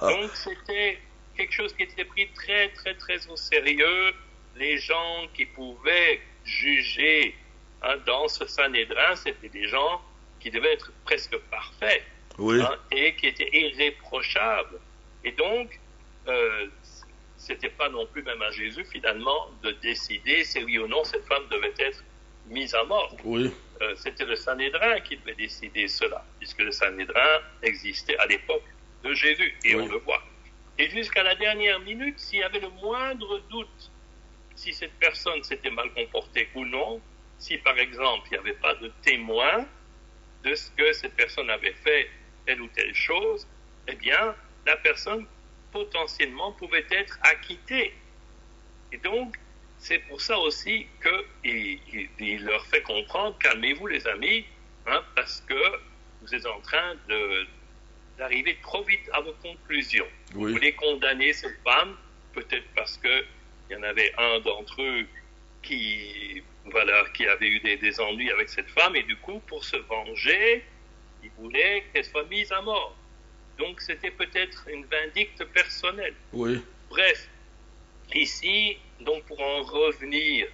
Donc c'était quelque chose qui était pris très très très au sérieux. Les gens qui pouvaient juger dans ce Sanhédrin, c'était des gens qui devaient être presque parfaits, oui. Et qui étaient irréprochables. Et donc c'était pas non plus même à Jésus finalement de décider si oui ou non cette femme devait être mise à mort. Oui. C'était le Sanhédrin qui devait décider cela, puisque le Sanhédrin existait à l'époque de Jésus, et on le voit. Et jusqu'à la dernière minute, s'il y avait le moindre doute si cette personne s'était mal comportée ou non, si par exemple il n'y avait pas de témoin de ce que cette personne avait fait telle ou telle chose, eh bien la personne potentiellement pouvait être acquittée. Et donc c'est pour ça aussi qu'il leur fait comprendre, calmez-vous les amis, parce que vous êtes en train d'arriver trop vite à vos conclusions. Vous voulez condamner cette femme, peut-être parce qu'il y en avait un d'entre eux qui avait eu des ennuis avec cette femme, et du coup, pour se venger, il voulait qu'elle soit mise à mort. Donc, c'était peut-être une vindicte personnelle. Oui. Bref, ici, donc pour en revenir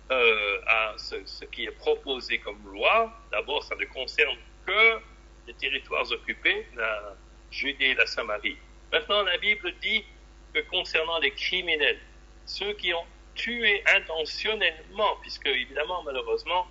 à ce qui est proposé comme loi, d'abord, ça ne concerne que les territoires occupés, la Judée et la Samarie. Maintenant, la Bible dit que concernant les criminels, ceux qui ont tué intentionnellement, puisque évidemment, malheureusement,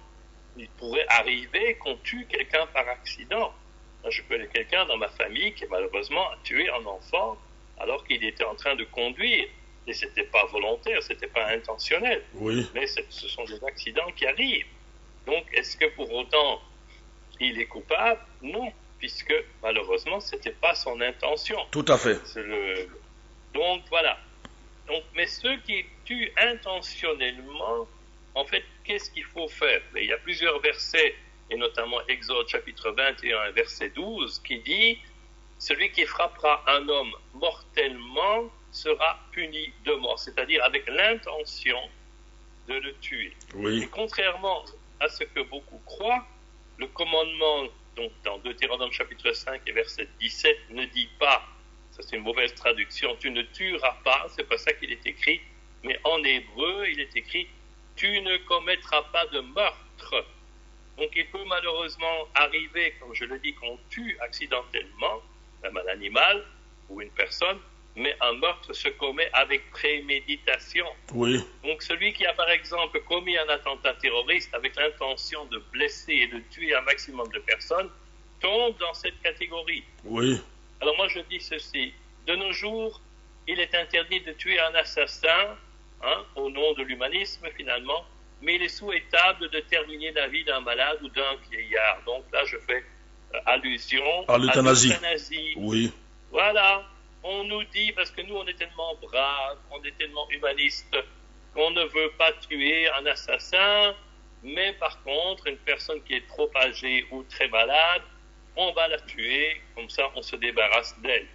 il pourrait arriver qu'on tue quelqu'un par accident. Moi, je connais quelqu'un dans ma famille qui malheureusement a tué un enfant alors qu'il était en train de conduire. Et ce n'était pas volontaire, ce n'était pas intentionnel. Oui. Mais ce sont des accidents qui arrivent. Donc, est-ce que pour autant il est coupable? Non, puisque malheureusement, ce n'était pas son intention. Tout à fait. Donc, voilà. Donc, mais ceux qui tuent intentionnellement, en fait, qu'est-ce qu'il faut faire? Il y a plusieurs versets, et notamment Exode chapitre 21, verset 12, qui dit « Celui qui frappera un homme mortellement sera puni de mort », c'est-à-dire avec l'intention de le tuer. Oui. Et contrairement à ce que beaucoup croient, le commandement, donc dans Deutéronome chapitre 5 et verset 17, ne dit pas, ça c'est une mauvaise traduction, tu ne tueras pas, c'est pas ça qu'il est écrit, mais en hébreu il est écrit, tu ne commettras pas de meurtre. Donc il peut malheureusement arriver, comme je le dis, qu'on tue accidentellement, même un animal ou une personne, mais un meurtre se commet avec préméditation. Oui. Donc celui qui a par exemple commis un attentat terroriste avec l'intention de blesser et de tuer un maximum de personnes tombe dans cette catégorie. Oui. Alors moi je dis ceci, de nos jours, il est interdit de tuer un assassin, au nom de l'humanisme finalement, mais il est souhaitable de terminer la vie d'un malade ou d'un vieillard. Donc là je fais allusion à l'euthanasie. Oui. Voilà. On nous dit, parce que nous on est tellement braves, on est tellement humanistes, qu'on ne veut pas tuer un assassin, mais par contre, une personne qui est trop âgée ou très malade, on va la tuer, comme ça on se débarrasse d'elle.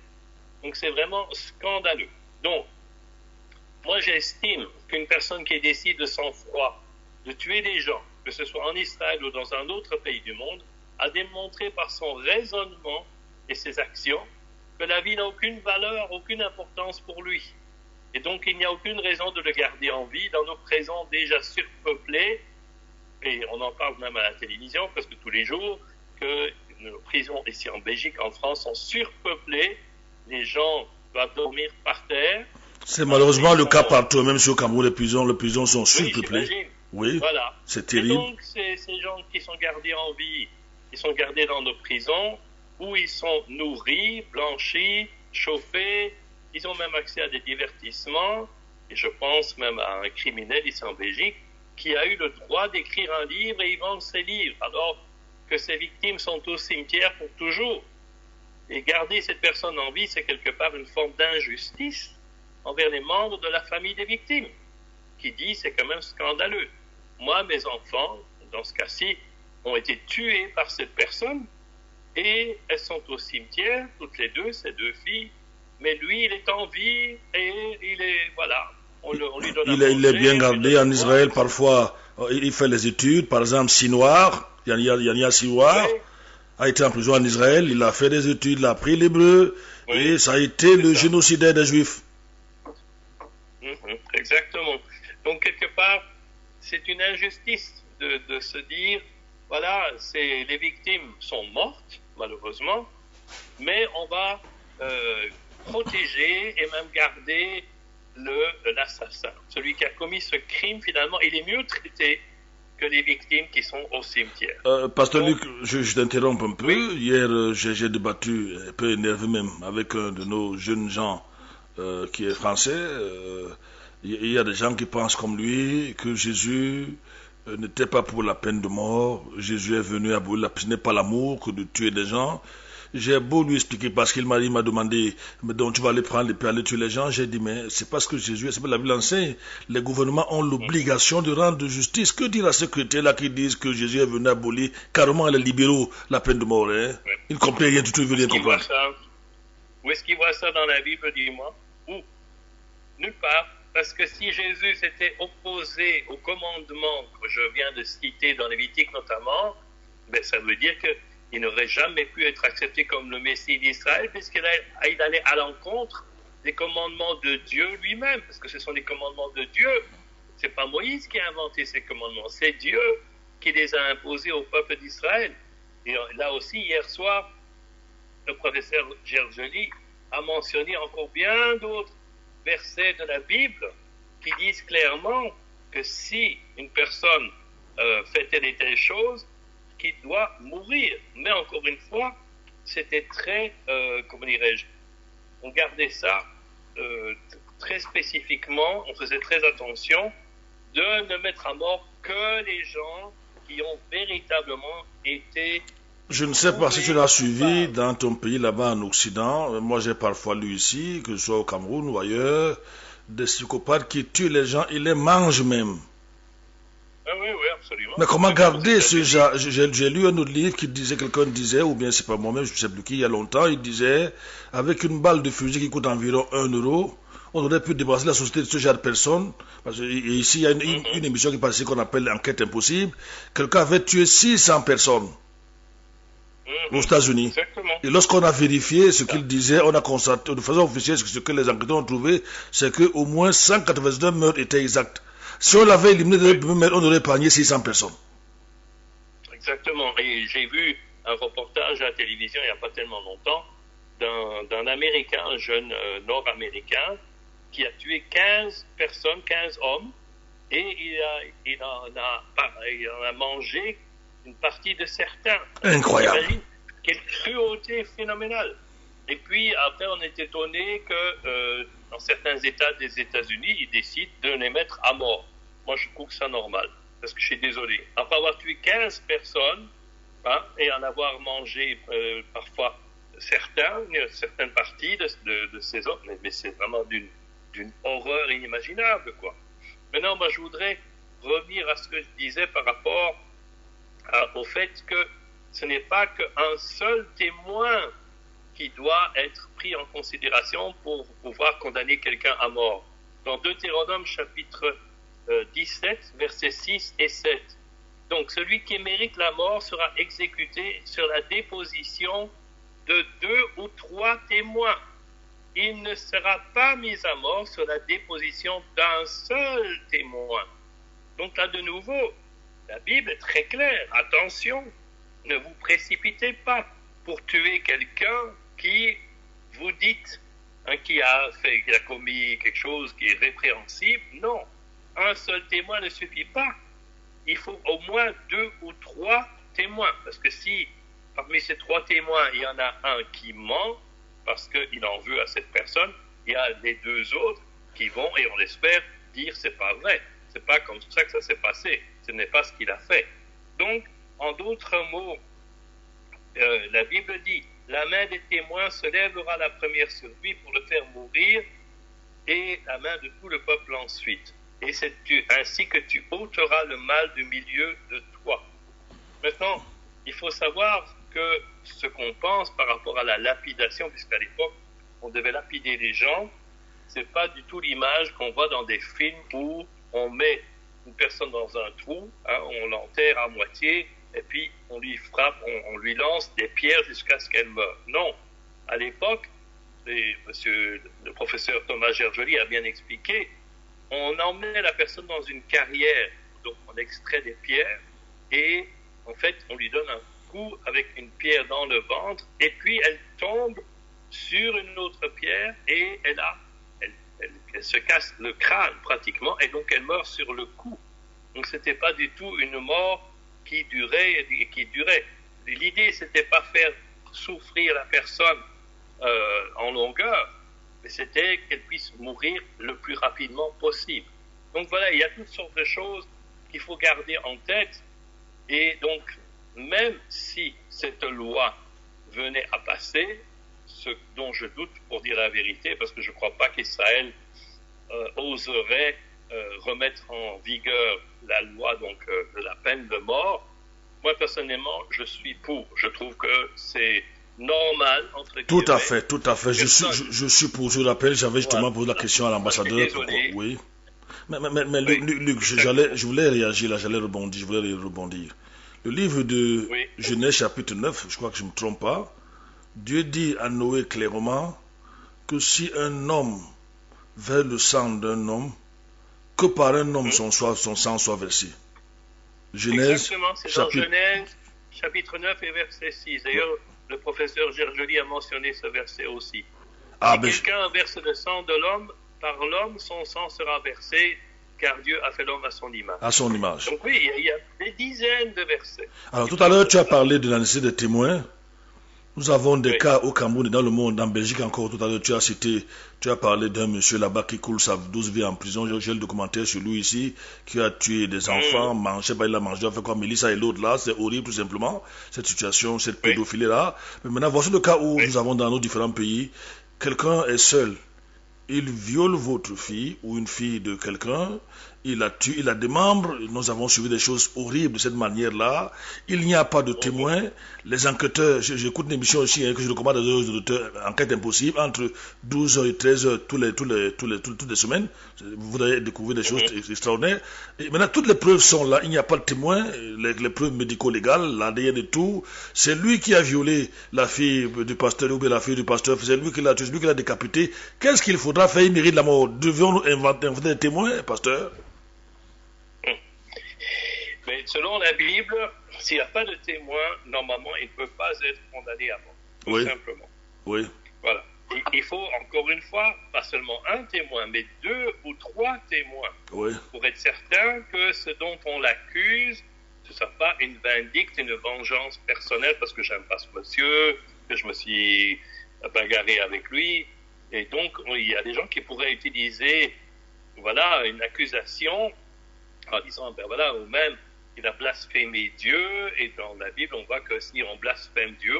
Donc c'est vraiment scandaleux. Donc, moi j'estime qu'une personne qui décide de sang-froid de tuer des gens, que ce soit en Israël ou dans un autre pays du monde, a démontré par son raisonnement et ses actions que la vie n'a aucune valeur, aucune importance pour lui. Et donc, il n'y a aucune raison de le garder en vie dans nos prisons déjà surpeuplées, et on en parle même à la télévision presque tous les jours, que nos prisons ici en Belgique, en France, sont surpeuplées, les gens doivent dormir par terre. C'est malheureusement le cas partout, même sur Cameroun, les prisons sont surpeuplées. Oui, voilà. C'est terrible. Et donc, ces gens qui sont gardés en vie, ils sont gardés dans nos prisons, où ils sont nourris, blanchis, chauffés, ils ont même accès à des divertissements, et je pense même à un criminel ici en Belgique, qui a eu le droit d'écrire un livre et il vend ses livres, alors que ses victimes sont au cimetière pour toujours. Et garder cette personne en vie, c'est quelque part une forme d'injustice envers les membres de la famille des victimes, qui dit c'est quand même scandaleux. Moi, mes enfants, dans ce cas-ci, ont été tués par cette personne, et elles sont au cimetière, toutes les deux, ces deux filles, mais lui, il est en vie, et il est, voilà, on lui donne il est bien gardé en Israël, parfois, il fait les études, par exemple, Sinoir, Yania Sinoir, a été en prison en Israël, il a fait des études, il a appris l'hébreu, et ça a été le génocidaire des Juifs. Exactement. Donc, quelque part, c'est une injustice de se dire, voilà, les victimes sont mortes, malheureusement, mais on va protéger et même garder l'assassin. Celui qui a commis ce crime, finalement, il est mieux traité que les victimes qui sont au cimetière. Pasteur Luc, je t'interromps un peu. Oui. Hier, j'ai débattu, un peu énervé même, avec un de nos jeunes gens qui est français. Il y a des gens qui pensent comme lui que Jésus n'était pas pour la peine de mort. Jésus est venu abolir la peine. Ce n'est pas l'amour que de tuer des gens. J'ai beau lui expliquer parce qu'il m'a demandé, mais donc tu vas aller prendre l'épée, aller tuer les gens. J'ai dit, mais c'est parce que Jésus, c'est pas la Bible enseigne. Les gouvernements ont l'obligation de rendre justice. Que dire à ceux chrétiens-là qui disent que Jésus est venu abolir carrément les libéraux la peine de mort, hein? Ils ne comprennent rien du tout, ils ne veulent rien comprendre. Où est-ce qu'ils voient ça dans la Bible, dis-moi? Où? Nulle part. Parce que si Jésus s'était opposé au commandement que je viens de citer dans Lévitique notamment, ben ça veut dire qu'il n'aurait jamais pu être accepté comme le Messie d'Israël, puisqu'il allait à l'encontre des commandements de Dieu lui-même, parce que ce sont les commandements de Dieu. C'est pas Moïse qui a inventé ces commandements, c'est Dieu qui les a imposés au peuple d'Israël. Et là aussi, hier soir, le professeur Gergely a mentionné encore bien d'autres versets de la Bible qui disent clairement que si une personne fait telle et telle chose, qu'il doit mourir. Mais encore une fois, c'était très, comment dirais-je, on gardait ça très spécifiquement, on faisait très attention de ne mettre à mort que les gens qui ont véritablement été... Je ne sais pas si tu l'as suivi dans ton pays là-bas en Occident. Moi, j'ai parfois lu ici, que ce soit au Cameroun ou ailleurs, des psychopathes qui tuent les gens et les mangent même. Ah oui, absolument. Mais comment garder ce genre? J'ai lu un autre livre qui disait, quelqu'un disait, ou bien c'est pas moi-même, je ne sais plus qui, il y a longtemps, il disait, avec une balle de fusil qui coûte environ 1 euro, on aurait pu débarrasser la société de ce genre de personnes. Parce que ici, il y a une émission qui passe qu'on appelle Enquête Impossible. Quelqu'un avait tué 600 personnes aux États-Unis. Exactement. Et lorsqu'on a vérifié ce qu'il disait, on a constaté, de façon officielle, ce que les enquêteurs ont trouvé, c'est qu'au moins 189 meurtres étaient exacts. Si on l'avait éliminé, on aurait épargné 600 personnes. Exactement. Et j'ai vu un reportage à la télévision il n'y a pas tellement longtemps d'un Américain, un jeune Nord-Américain, qui a tué 15 personnes, 15 hommes, et il en a mangé une partie de certains. Incroyable. Imagine quelle cruauté phénoménale. Et puis après, on est étonné que dans certains États des États-Unis, ils décident de les mettre à mort. Moi, je trouve ça normal, parce que je suis désolé. Après avoir tué 15 personnes, et en avoir mangé parfois certaines parties de ces hommes, mais c'est vraiment d'une horreur inimaginable, quoi. Maintenant, moi, je voudrais revenir à ce que je disais par rapport au fait que ce n'est pas qu'un seul témoin qui doit être pris en considération pour pouvoir condamner quelqu'un à mort. Dans Deutéronome chapitre 17, versets 6 et 7. Donc, celui qui mérite la mort sera exécuté sur la déposition de 2 ou 3 témoins. Il ne sera pas mis à mort sur la déposition d'un seul témoin. Donc là, de nouveau, la Bible est très claire. Attention, ne vous précipitez pas pour tuer quelqu'un qui, vous dites, qui a commis quelque chose qui est répréhensible. Non, un seul témoin ne suffit pas. Il faut au moins 2 ou 3 témoins. Parce que si parmi ces 3 témoins, il y en a un qui ment parce qu'il en veut à cette personne, il y a les 2 autres qui vont, et on l'espère, dire c'est pas vrai. C'est pas comme ça que ça s'est passé. Ce n'est pas ce qu'il a fait. Donc, en d'autres mots, la Bible dit, la main des témoins se lèvera la première sur lui pour le faire mourir, et la main de tout le peuple ensuite. Et c'est ainsi que tu ôteras le mal du milieu de toi. Maintenant, il faut savoir que ce qu'on pense par rapport à la lapidation, puisqu'à l'époque, on devait lapider les gens, c'est pas du tout l'image qu'on voit dans des films où on met une personne dans un trou, on l'enterre à moitié, et puis on lui frappe, on lui lance des pierres jusqu'à ce qu'elle meure. Non. À l'époque, le professeur Thomas Gergely a bien expliqué, on emmenait la personne dans une carrière, donc on extrait des pierres, et en fait, on lui donne un coup avec une pierre dans le ventre, et puis elle tombe sur une autre pierre, et elle elle se casse le crâne pratiquement, et donc elle meurt sur le coup. Donc c'était pas du tout une mort qui durait. L'idée, c'était pas faire souffrir la personne en longueur, mais c'était qu'elle puisse mourir le plus rapidement possible. Donc voilà, il y a toutes sortes de choses qu'il faut garder en tête. Et donc, même si cette loi venait à passer, ce dont je doute pour dire la vérité, parce que je ne crois pas qu'Israël oserait remettre en vigueur la loi de la peine de mort, moi personnellement, je suis pour. Je trouve que c'est normal, entre guillemets. Tout à fait. Je suis pour, je rappelle, j'avais justement posé la question à l'ambassadeur. Oui. Mais oui. Luc, je voulais réagir là, je voulais rebondir. Le livre de Genèse chapitre 9, je crois que je ne me trompe pas, Dieu dit à Noé clairement que si un homme verse le sang d'un homme, que par un homme son sang soit versé. Exactement, c'est dans Genèse chapitre 9 et verset 6. D'ailleurs, le professeur Gergely a mentionné ce verset aussi. Si quelqu'un verse le sang de l'homme, par l'homme, son sang sera versé, car Dieu a fait l'homme à son image. À son image. Donc oui, il y a des dizaines de versets. Alors tout à l'heure, tu as parlé de la nécessité des témoins. Nous avons des cas au Cameroun et dans le monde, en Belgique encore. Tout à l'heure, tu as parlé d'un monsieur là-bas qui coule sa douce vie en prison. J'ai le documentaire sur lui ici, qui a tué des enfants, il a mangé, il a fait quoi, Mélissa et l'autre là. C'est horrible tout simplement, cette situation, cette pédophilie-là. Mais maintenant, voici le cas où nous avons dans nos différents pays, quelqu'un est seul. Il viole votre fille ou une fille de quelqu'un, il la tue, il la démembre. Nous avons suivi des choses horribles de cette manière-là. Il n'y a pas de témoins. Les enquêteurs, j'écoute une émission aussi que je recommande aux auditeurs, Enquête impossible, entre 12h et 13h toutes les semaines. Vous allez découvrir des choses extraordinaires. Et maintenant, toutes les preuves sont là. Il n'y a pas de témoins. Les preuves médico-légales, l'ADN et tout. C'est lui qui a violé la fille du pasteur ou bien la fille du pasteur. C'est lui qui l'a tué, c'est lui qui l'a décapité. Qu'est-ce qu'il faudra faire? Il mérite la mort. Devions-nous inventer des témoins, pasteur? Mais selon la Bible, s'il n'y a pas de témoin, normalement, il ne peut pas être condamné à mort. Tout simplement. Oui. Voilà. Il faut, encore une fois, pas seulement un témoin, mais 2 ou 3 témoins. Oui. Pour être certain que ce dont on l'accuse, ce ne soit pas une vindicte, une vengeance personnelle, parce que j'aime pas ce monsieur, que je me suis bagarré avec lui. Et donc, il y a des gens qui pourraient utiliser, voilà, une accusation en disant, ben voilà, ou même, il a blasphémé Dieu, et dans la Bible, on voit que si on blasphème Dieu,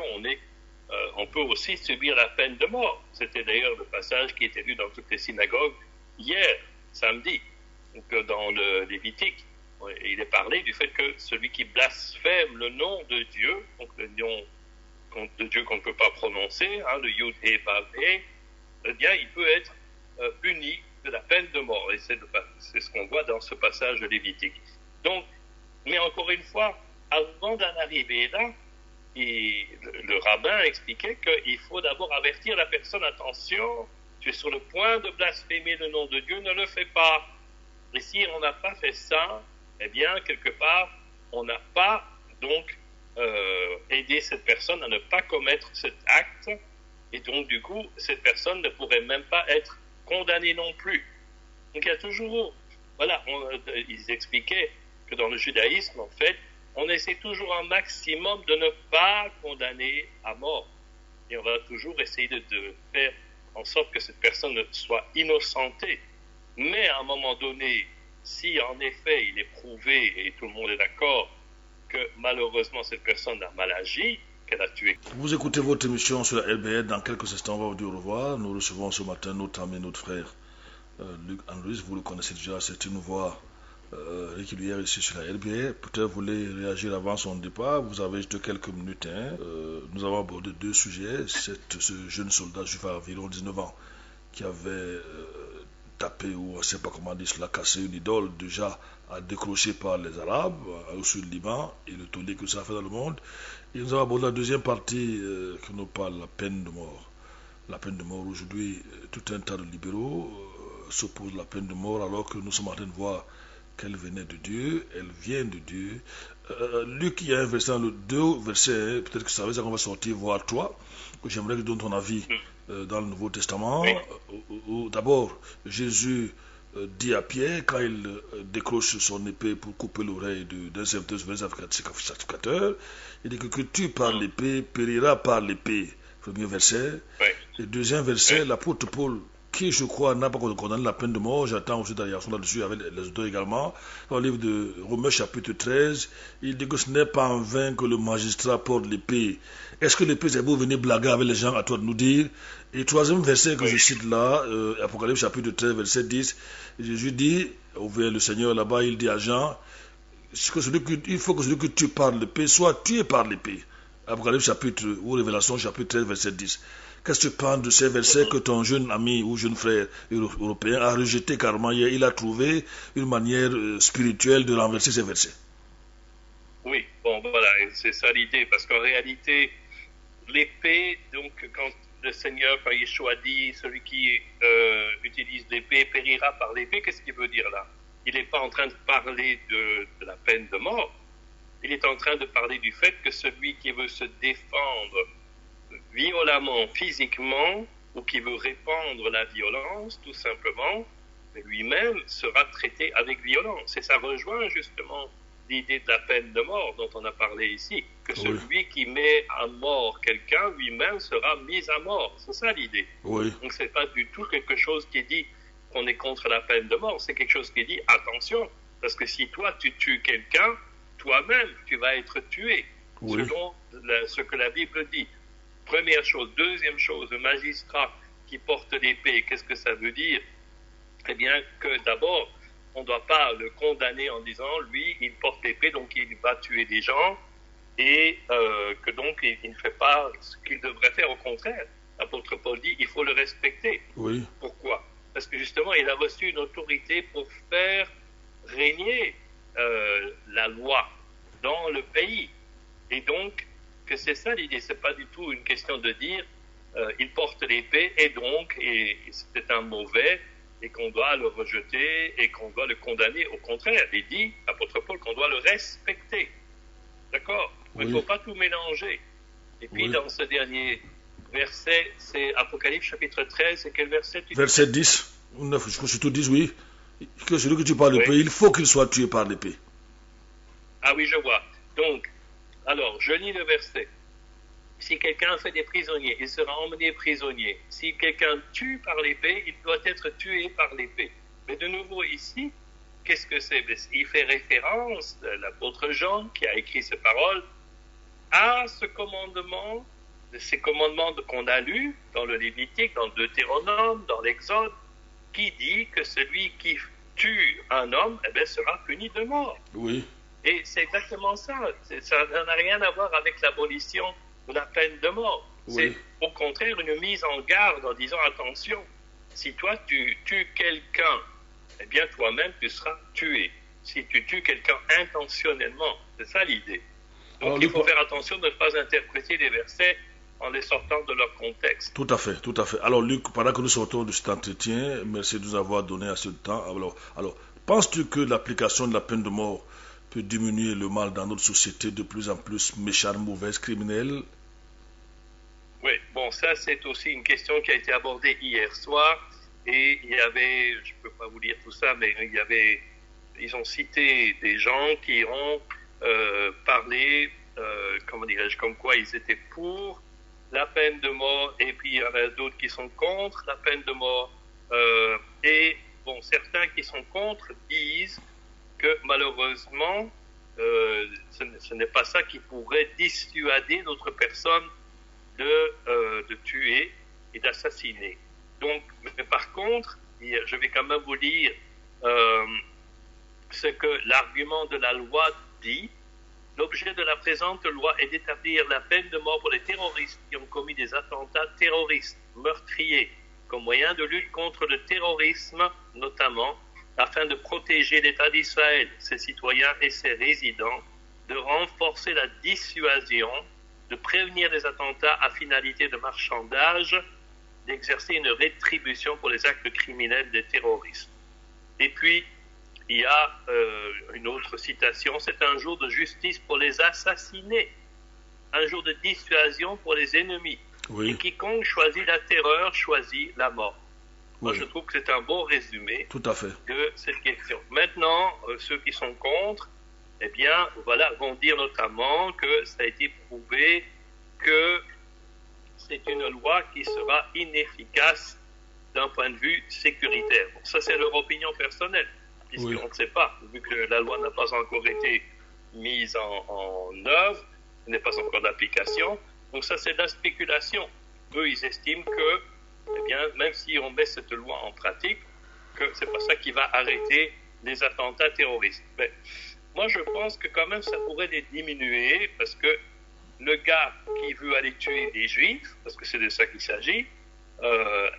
on peut aussi subir la peine de mort. C'était d'ailleurs le passage qui était lu dans toutes les synagogues hier, samedi, donc dans le Lévitique. Il est parlé du fait que celui qui blasphème le nom de Dieu, donc le nom de Dieu qu'on ne peut pas prononcer, le Yud He Vav He, eh bien, il peut être puni de la peine de mort. Et c'est ce qu'on voit dans ce passage de Lévitique. Donc, mais encore une fois, avant d'en arriver là, le rabbin expliquait qu'il faut d'abord avertir la personne, attention, tu es sur le point de blasphémer le nom de Dieu, ne le fais pas. Et si on n'a pas fait ça, eh bien, quelque part, on n'a pas donc aidé cette personne à ne pas commettre cet acte. Et donc, du coup, cette personne ne pourrait même pas être condamnée non plus. Donc, il y a toujours, voilà, ils expliquaient que dans le judaïsme, en fait, on essaie toujours un maximum de ne pas condamner à mort. Et on va toujours essayer de faire en sorte que cette personne soit innocentée. Mais à un moment donné, si en effet il est prouvé, et tout le monde est d'accord, que malheureusement cette personne a mal agi, qu'elle a tué. Vous écoutez votre émission sur la LBR. Dans quelques instants, on va vous dire au revoir. Nous recevons ce matin notre ami, notre frère, Luc Andrus. Vous le connaissez déjà, c'est une voix régulière ici sur la LBR. Peut-être vous voulez réagir avant son départ. Vous avez juste quelques minutes. Nous avons abordé 2 sujets. Ce jeune soldat juif à environ 19 ans qui avait tapé, ou on ne sait pas comment dire cela, cassé une idole déjà décrochée par les Arabes au sud du Liban, et le tollé que ça a fait dans le monde. Et nous avons abordé la deuxième partie qui nous parle de la peine de mort. La peine de mort, aujourd'hui, tout un tas de libéraux s'opposent à la peine de mort, alors que nous sommes en train de voir qu'elle venait de Dieu, elle vient de Dieu. Luc, il y a un verset dans le 2 verset, peut-être que ça va qu'on va sortir voir toi, que j'aimerais que tu donnes ton avis dans le Nouveau Testament, Oui. où d'abord Jésus dit à Pierre, quand il décroche son épée pour couper l'oreille d'un sacrificateur, il dit que tu par l'épée périras par l'épée. Premier verset. Oui. Et deuxième verset, l'apôtre Paul, qui je crois n'a pas condamné la peine de mort, j'attends aussi d'ailleurs là-dessus avec les auteurs également, dans le livre de Romains chapitre 13, il dit que ce n'est pas en vain que le magistrat porte l'épée. Est-ce que l'épée c'est pour venir blaguer avec les gens, à toi de nous dire? Et troisième verset que je cite là, Apocalypse chapitre 13, verset 10, Jésus dit, le Seigneur là-bas, il dit à Jean, il faut que celui que tu parles l'épée soit tué par l'épée. Apocalypse chapitre, ou Révélation chapitre 13, verset 10. Qu'est-ce que tu penses de ces versets que ton jeune ami ou jeune frère européen a rejeté carrément hier? Il a trouvé une manière spirituelle de renverser ces versets. Oui, bon voilà, c'est ça l'idée, parce qu'en réalité, l'épée, donc quand le Seigneur, quand Yeshua dit, celui qui utilise l'épée périra par l'épée, qu'est-ce qu'il veut dire là? Il n'est pas en train de parler de la peine de mort, il est en train de parler du fait que celui qui veut se défendre violemment, physiquement, ou qui veut répandre la violence, tout simplement, lui-même sera traité avec violence. Et ça rejoint justement l'idée de la peine de mort dont on a parlé ici, que celui qui met à mort quelqu'un, lui-même sera mis à mort. C'est ça l'idée. Oui. Donc c'est pas du tout quelque chose qui dit qu'on est contre la peine de mort, c'est quelque chose qui dit attention, parce que si toi tu tues quelqu'un, toi-même tu vas être tué, selon ce que la Bible dit. Première chose. Deuxième chose, le magistrat qui porte l'épée, qu'est-ce que ça veut dire? Eh bien que d'abord, on ne doit pas le condamner en disant, lui, il porte l'épée, donc il va tuer des gens, et que donc il ne fait pas ce qu'il devrait faire. Au contraire, l'apôtre Paul dit, il faut le respecter. Oui. Pourquoi? Parce que justement, il a reçu une autorité pour faire régner la loi dans le pays. Et donc, que c'est ça l'idée, c'est pas du tout une question de dire il porte l'épée et donc c'est un mauvais et qu'on doit le rejeter et qu'on doit le condamner. Au contraire, il dit, l'apôtre Paul, qu'on doit le respecter. D'accord? Il ne faut pas tout mélanger. Et puis dans ce dernier verset, c'est Apocalypse chapitre 13, c'est quel verset tu dis? Verset 10, ou 9, je crois surtout 10, oui. Que celui que tu parles l'épée, il faut qu'il soit tué par l'épée. Ah oui, je vois. Donc, alors, je lis le verset. Si quelqu'un fait des prisonniers, il sera emmené prisonnier. Si quelqu'un tue par l'épée, il doit être tué par l'épée. Mais de nouveau ici, qu'est-ce que c'est? Il fait référence, l'apôtre Jean, qui a écrit ces paroles, à ce commandement, ces commandements qu'on a lus dans le Lévitique, dans le Deutéronome, dans l'Exode, qui dit que celui qui tue un homme, sera puni de mort. Oui. Et c'est exactement ça. Ça n'a rien à voir avec l'abolition de la peine de mort. C'est au contraire une mise en garde en disant attention, si toi tu tues quelqu'un, eh bien toi-même tu seras tué. Si tu tues quelqu'un intentionnellement, c'est ça l'idée. Donc il faut faire attention de ne pas interpréter les versets en les sortant de leur contexte. Tout à fait, tout à fait. Alors Luc, pendant que nous sortons de cet entretien, merci de nous avoir donné assez de temps. Alors penses-tu que l'application de la peine de mort peut diminuer le mal dans notre société de plus en plus méchante, mauvaise, criminelle? Oui, bon, ça c'est aussi une question qui a été abordée hier soir et il y avait, je ne peux pas vous lire tout ça, mais ils ont cité des gens qui ont parlé, comment dirais-je, comme quoi ils étaient pour la peine de mort et puis il y en a d'autres qui sont contre la peine de mort et bon, certains qui sont contre disent que malheureusement, ce n'est pas ça qui pourrait dissuader d'autres personnes de tuer et d'assassiner. Donc, mais par contre, je vais quand même vous lire ce que l'argument de la loi dit. L'objet de la présente loi est d'établir la peine de mort pour les terroristes qui ont commis des attentats terroristes, meurtriers, comme moyen de lutte contre le terrorisme, notamment, afin de protéger l'État d'Israël, ses citoyens et ses résidents, de renforcer la dissuasion, de prévenir les attentats à finalité de marchandage, d'exercer une rétribution pour les actes criminels des terroristes. Et puis, il y a une autre citation, c'est un jour de justice pour les assassinés, un jour de dissuasion pour les ennemis. Oui. Et quiconque choisit la terreur choisit la mort. Moi, Oui. je trouve que c'est un bon résumé Tout à fait. de cette question. Maintenant, ceux qui sont contre, eh bien, voilà, vont dire notamment que ça a été prouvé que c'est une loi qui sera inefficace d'un point de vue sécuritaire. Bon, ça, c'est leur opinion personnelle, puisqu'on ne sait pas, vu que la loi n'a pas encore été mise en œuvre, elle n'est pas encore d'application. Donc ça, c'est de la spéculation. Eux, ils estiment que, eh bien, même si on met cette loi en pratique, que c'est pas ça qui va arrêter les attentats terroristes. Mais moi, je pense que quand même, ça pourrait les diminuer, parce que le gars qui veut aller tuer des juifs, parce que c'est de ça qu'il s'agit,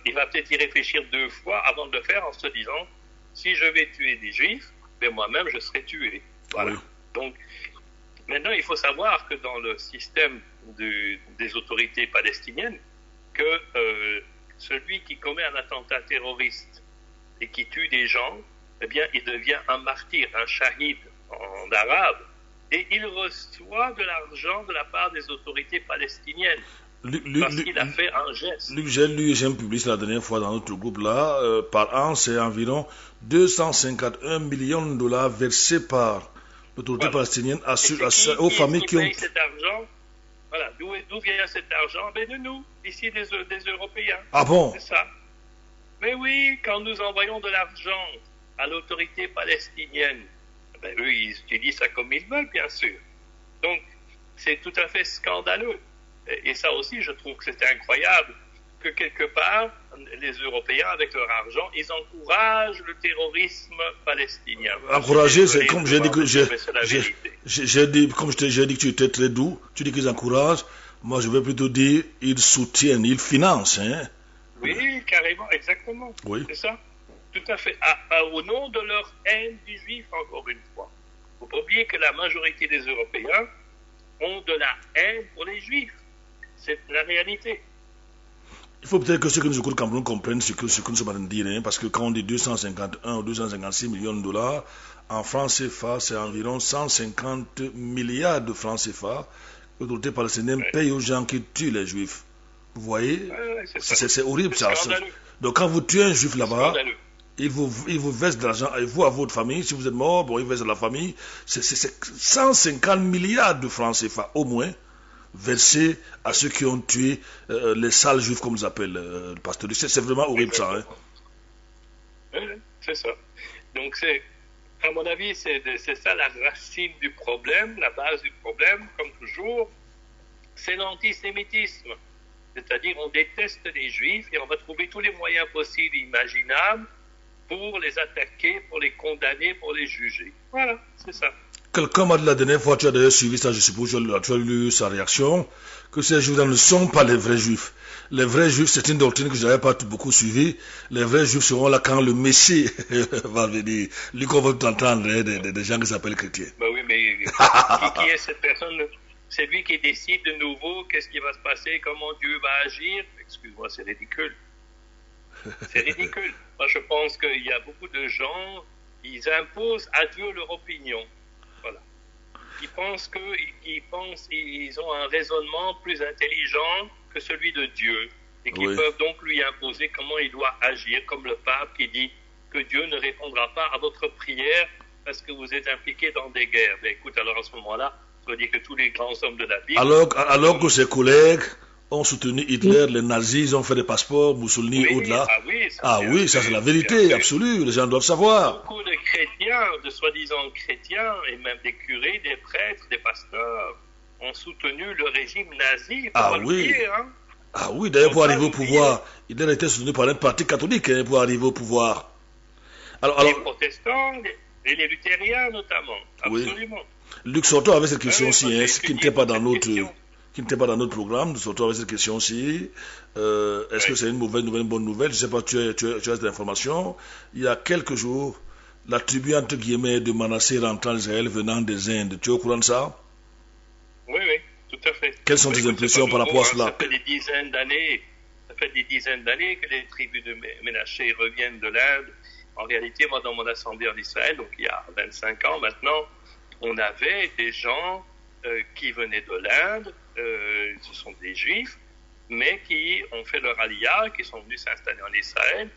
il va peut-être y réfléchir 2 fois avant de le faire en se disant, si je vais tuer des juifs, ben moi-même je serai tué. Voilà. Oui. Donc, maintenant, il faut savoir que dans le système des autorités palestiniennes, que celui qui commet un attentat terroriste et qui tue des gens, eh bien, il devient un martyr, un shahid en arabe, et il reçoit de l'argent de la part des autorités palestiniennes. Parce qu'il a fait un geste. Luc, j'ai lu et j'ai publié la dernière fois dans notre groupe là, par an, c'est environ 251 millions de dollars versés par l'autorité palestinienne aux familles qui ont... Cet argent, voilà, d'où vient cet argent? Ben de nous, ici des Européens. Ah bon? C'est ça. Mais oui, quand nous envoyons de l'argent à l'autorité palestinienne, ben eux, ils utilisent ça comme ils veulent, bien sûr. Donc, c'est tout à fait scandaleux. Et ça aussi, je trouve que c'est incroyable que quelque part, les Européens, avec leur argent, ils encouragent le terrorisme palestinien. Encourager, c'est comme j'ai dit que j'ai dit, comme j'ai dit que tu étais très doux, tu dis qu'ils encouragent. Moi, je vais plutôt dire ils soutiennent, ils financent, hein. Oui, carrément, exactement. Oui. C'est ça. Tout à fait. Au nom de leur haine du juif, encore une fois. Il ne faut pas oublier que la majorité des Européens ont de la haine pour les juifs. C'est la réalité. Il faut peut-être que ceux qui nous écoutent Cameroun comprennent ce que nous sommes en train de dire, hein, parce que quand on dit 251 ou 256 millions de dollars, en francs CFA, c'est environ 150 milliards de francs CFA que l'autorité palestinienne paye aux gens qui tuent les juifs. Vous voyez? C'est horrible ça. Donc quand vous tuez un juif là-bas, il vous verse de l'argent, et vous, à votre famille, si vous êtes mort, bon, il verse de la famille, c'est 150 milliards de francs CFA au moins, versés à ceux qui ont tué les sales juifs, comme ils appellent le pasteur. C'est vraiment horrible ça. Hein? C'est ça. Donc à mon avis, c'est ça la racine du problème, la base du problème, comme toujours, c'est l'antisémitisme. C'est-à-dire on déteste les juifs et on va trouver tous les moyens possibles et imaginables pour les attaquer, pour les condamner, pour les juger. Voilà, c'est ça. Quelqu'un m'a dit la dernière fois, tu as d'ailleurs suivi ça, je suppose, tu as lu sa réaction, que ces juifs-là ne sont pas les vrais juifs. Les vrais juifs, c'est une doctrine que je n'avais pas beaucoup suivie. Les vrais juifs seront là quand le Messie va venir. Lui qu'on va tout entendre, des gens qui s'appellent chrétiens. Ben oui, mais qui est cette personne? C'est lui qui décide de nouveau qu'est-ce qui va se passer, comment Dieu va agir. Excuse-moi, c'est ridicule. C'est ridicule. Moi, je pense qu'il y a beaucoup de gens, ils imposent à Dieu leur opinion. Voilà. Ils pensent qu'ils ont un raisonnement plus intelligent que celui de Dieu et qu'ils peuvent donc lui imposer comment il doit agir, comme le pape qui dit que Dieu ne répondra pas à votre prière parce que vous êtes impliqué dans des guerres. Mais écoute, alors à ce moment-là, ça veut dire que tous les grands hommes de la Bible... Alors que ses collègues ont soutenu Hitler, les nazis, ils ont fait des passeports, Mussolini, au-delà. Oui, ça c'est la vérité absolue, les gens doivent savoir. Beaucoup de chrétiens, de soi-disant chrétiens, et même des curés, des prêtres, des pasteurs, ont soutenu le régime nazi. Ah oui, d'ailleurs pour arriver au pouvoir, Hitler a été soutenu par un parti catholique pour arriver au pouvoir. Les protestants et les luthériens notamment, absolument. Oui. Luc Soto avait cette question aussi, qui n'était pas dans notre programme. Soto avait cette question aussi. Est-ce que c'est une mauvaise nouvelle, une bonne nouvelle? Je ne sais pas, tu as cette information. Il y a quelques jours, la tribu entre guillemets de Manassé rentrant en Israël venant des Indes. Tu es au courant de ça? Oui, tout à fait. Quelles sont tes impressions par rapport à cela? Ça fait des dizaines d'années que les tribus de Ménaché reviennent de l'Inde. En réalité, moi, dans mon assemblée en Israël, donc il y a 25 ans maintenant, on avait des gens qui venaient de l'Inde, ce sont des juifs, mais qui ont fait leur aliyah, qui sont venus s'installer en Israël,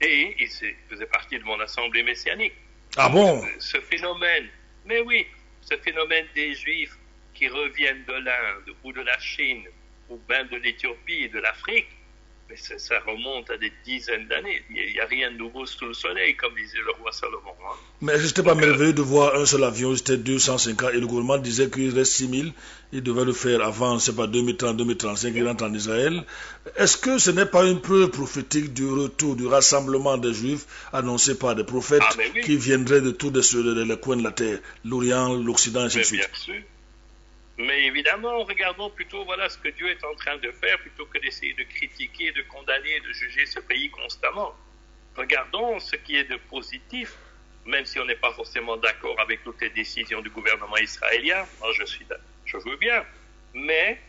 et ils faisaient partie de mon assemblée messianique. Ah bon? Ce phénomène, mais oui, ce phénomène des Juifs qui reviennent de l'Inde ou de la Chine ou même de l'Éthiopie et de l'Afrique, mais ça remonte à des dizaines d'années. Il n'y a rien de nouveau sous le soleil, comme disait le roi Salomon. Hein. Mais est-ce que c'était pas merveilleux de voir un seul avion, c'était 250, et le gouvernement disait qu'il reste 6000, il devait le faire avant, c'est pas 2030, 2035, il rentre en Israël. Est-ce que ce n'est pas une preuve prophétique du retour, du rassemblement des Juifs annoncé par des prophètes oui. qui viendraient de tous les coins de la terre, l'Orient, l'Occident, et ainsi de suite? Bien sûr. Mais évidemment, regardons plutôt ce que Dieu est en train de faire plutôt que d'essayer de critiquer, de condamner, de juger ce pays constamment. Regardons ce qui est de positif, même si on n'est pas forcément d'accord avec toutes les décisions du gouvernement israélien. Moi, je veux bien. Mais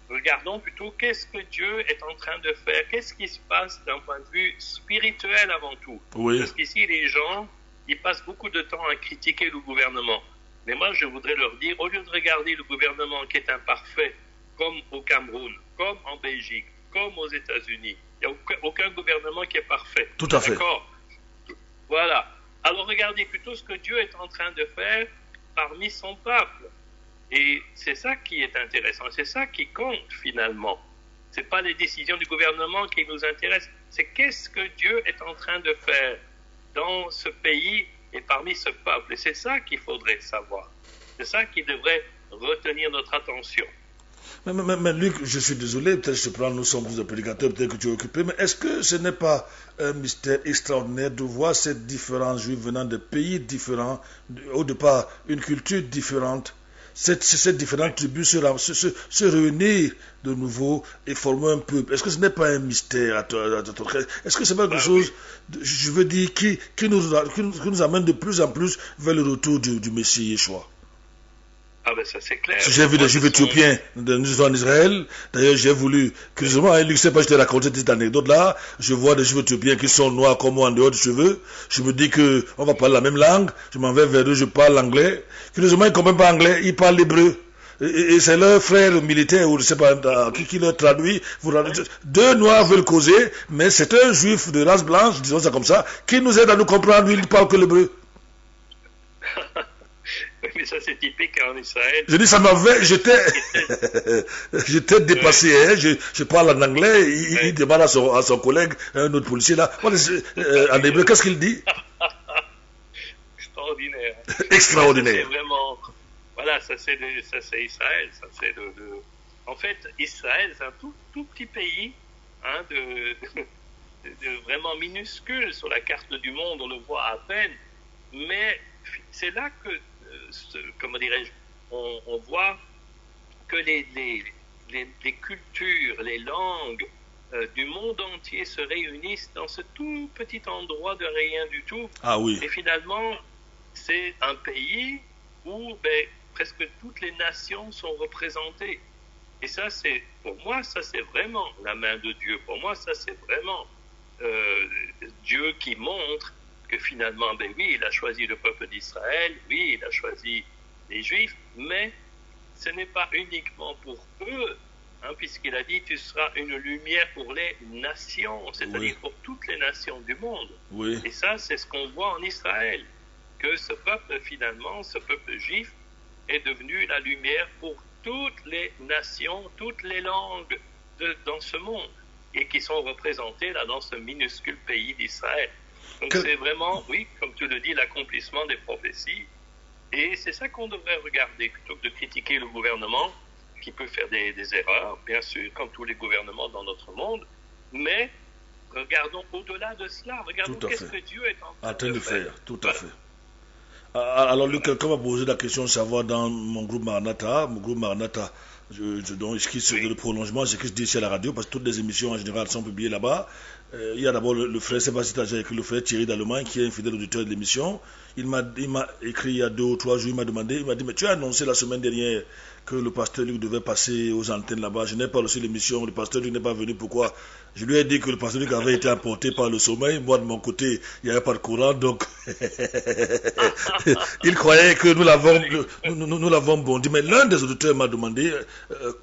regardons plutôt qu'est-ce que Dieu est en train de faire. Qu'est-ce qui se passe d'un point de vue spirituel avant tout. Oui. Parce qu'ici, les gens, ils passent beaucoup de temps à critiquer le gouvernement. Mais moi, je voudrais leur dire, au lieu de regarder le gouvernement qui est imparfait, comme au Cameroun, comme en Belgique, comme aux États-Unis, il n'y a aucun gouvernement qui est parfait. Tout à fait. D'accord? Voilà. Alors regardez plutôt ce que Dieu est en train de faire parmi son peuple. Et c'est ça qui est intéressant, c'est ça qui compte finalement. Ce n'est pas les décisions du gouvernement qui nous intéressent, c'est qu'est-ce que Dieu est en train de faire dans ce pays et parmi ce peuple. Et c'est ça qu'il faudrait savoir. C'est ça qui devrait retenir notre attention. Mais Luc, je suis désolé, peut-être je te prends, nous sommes des prédicateurs, peut-être que tu es occupé, mais est-ce que ce n'est pas un mystère extraordinaire de voir ces différents Juifs venant de pays différents, au départ une culture différente, ces différentes tribus se réunir de nouveau et former un peuple? Est-ce que ce n'est pas un mystère à ton cœur? Est-ce que c'est pas quelque chose, je veux dire, qui nous amène de plus en plus vers le retour du Messie Yeshua? Ah ben ça c'est clair. J'ai vu des Juifs éthiopiens en Israël. D'ailleurs, j'ai voulu, curieusement, Luc, je sais pas, je t'ai raconté cette anecdote-là. Je vois des Juifs éthiopiens qui sont noirs comme moi en dehors des cheveux. Je me dis que on va parler la même langue. Je m'en vais vers eux, je parle anglais. Curieusement, ils ne comprennent pas anglais, ils parlent hébreu. Et c'est leur frère militaire, ou je sais pas, qui leur traduit. Deux noirs veulent causer, mais c'est un Juif de race blanche, disons ça comme ça, qui nous aide à nous comprendre. Lui, il ne parle que l'hébreu. Mais ça, c'est typique en Israël. Je dis, ça m'avait, j'étais dépassé, hein. Je parle en anglais, il demande à son collègue, un autre policier là, en hébreu, qu'est-ce qu'il dit? Extraordinaire. Extraordinaire. C'est vraiment, voilà, ça c'est Israël, en fait, Israël, c'est un tout petit pays, hein, vraiment minuscule sur la carte du monde, on le voit à peine, mais c'est là que, comment dirais-je, on voit que les cultures, les langues du monde entier se réunissent dans ce tout petit endroit de rien du tout. Ah oui. Et finalement, c'est un pays où presque toutes les nations sont représentées. Et ça, pour moi, ça c'est vraiment la main de Dieu. Pour moi, ça c'est vraiment Dieu qui montre que finalement, oui, il a choisi le peuple d'Israël, oui, il a choisi les Juifs, mais ce n'est pas uniquement pour eux, hein, puisqu'il a dit, tu seras une lumière pour les nations, c'est-à-dire pour toutes les nations du monde. Oui. Et ça, c'est ce qu'on voit en Israël, que ce peuple, finalement, ce peuple juif, est devenu la lumière pour toutes les nations, toutes les langues dans ce monde, et qui sont représentées là dans ce minuscule pays d'Israël. Donc c'est vraiment, oui, comme tu le dis, l'accomplissement des prophéties. Et c'est ça qu'on devrait regarder, plutôt que de critiquer le gouvernement, qui peut faire des erreurs, bien sûr, comme tous les gouvernements dans notre monde. Mais regardons au-delà de cela, regardons qu'est-ce que Dieu est en train de faire. Tout à fait. Alors, Luc, quelqu'un m'a posé la question de savoir dans mon groupe Maranatha, le prolongement, c'est ce que je dis ici à la radio, parce que toutes les émissions en général sont publiées là-bas. Il y a d'abord le frère, je ne sais pas si tu as déjà écrit, le frère Thierry d'Allemagne, qui est un fidèle auditeur de l'émission. Il m'a écrit il y a 2 ou 3 jours, il m'a dit, mais tu as annoncé la semaine dernière que le pasteur Luc devait passer aux antennes là-bas. Je n'ai pas reçu l'émission, le pasteur Luc n'est pas venu, pourquoi? Je lui ai dit que le pasteur Luc avait été emporté par le sommeil. Moi, de mon côté, il n'y avait pas de courant, donc il croyait que nous l'avons bondi. Mais l'un des auditeurs m'a demandé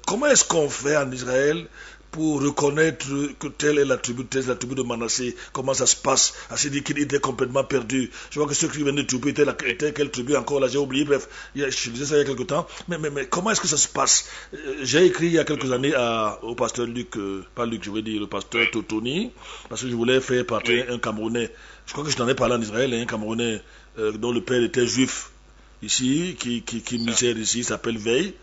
comment est-ce qu'on fait en Israël pour reconnaître que telle est la tribu de Manassé, comment ça se passe. Ainsi dit qu'il était complètement perdu. Je vois que ceux qui viennent de tribu étaient quelle tribu encore là, j'ai oublié, bref, je disais ça il y a quelque temps. Mais comment est-ce que ça se passe? J'ai écrit il y a quelques années au pasteur Luc, pas Luc, je veux dire le pasteur Totoni, parce que je voulais faire partir un Camerounais. Je crois que je t'en ai parlé en Israël, un Camerounais dont le père était juif ici, qui misère ici, il s'appelle Veil.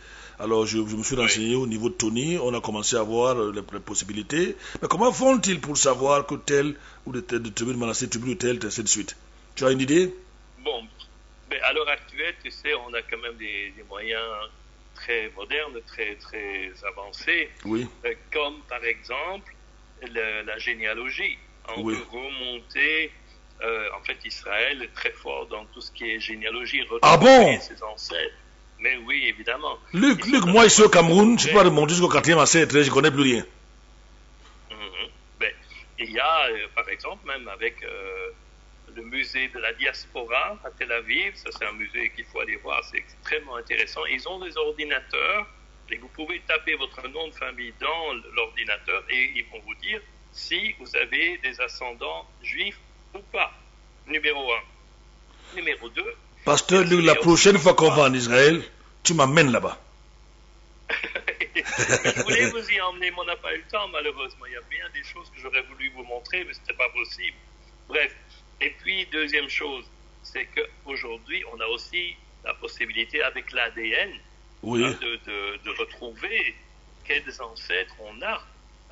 Alors je me suis renseigné au niveau de Tony, on a commencé à voir les possibilités. Mais comment font-ils pour savoir que tel ou de tribu de Manassé, tribu de tel, ainsi de suite? Tu as une idée? Bon, mais à l'heure actuelle, tu sais, on a quand même des moyens très modernes, très, très avancés. Oui. Comme par exemple la généalogie. On peut remonter, en fait, Israël est très fort dans tout ce qui est généalogie, retrouver ses ancêtres. Mais oui, évidemment. Luc, moi ici au Cameroun, je ne peux pas remonter jusqu'au 4e ancêtre, je ne connais plus rien. Ben, il y a, par exemple, même avec le musée de la diaspora à Tel Aviv, ça c'est un musée qu'il faut aller voir, c'est extrêmement intéressant. Ils ont des ordinateurs, et vous pouvez taper votre nom de famille dans l'ordinateur, et ils vont vous dire si vous avez des ascendants juifs ou pas. Numéro 1. Numéro 2. Pasteur Luc, la prochaine fois qu'on va en Israël, tu m'amènes là-bas. Je voulais vous y emmener, mais on n'a pas eu le temps, malheureusement. Il y a bien des choses que j'aurais voulu vous montrer, mais ce n'était pas possible. Bref. Et puis, deuxième chose, c'est qu'aujourd'hui, on a aussi la possibilité, avec l'ADN, de retrouver quels ancêtres on a.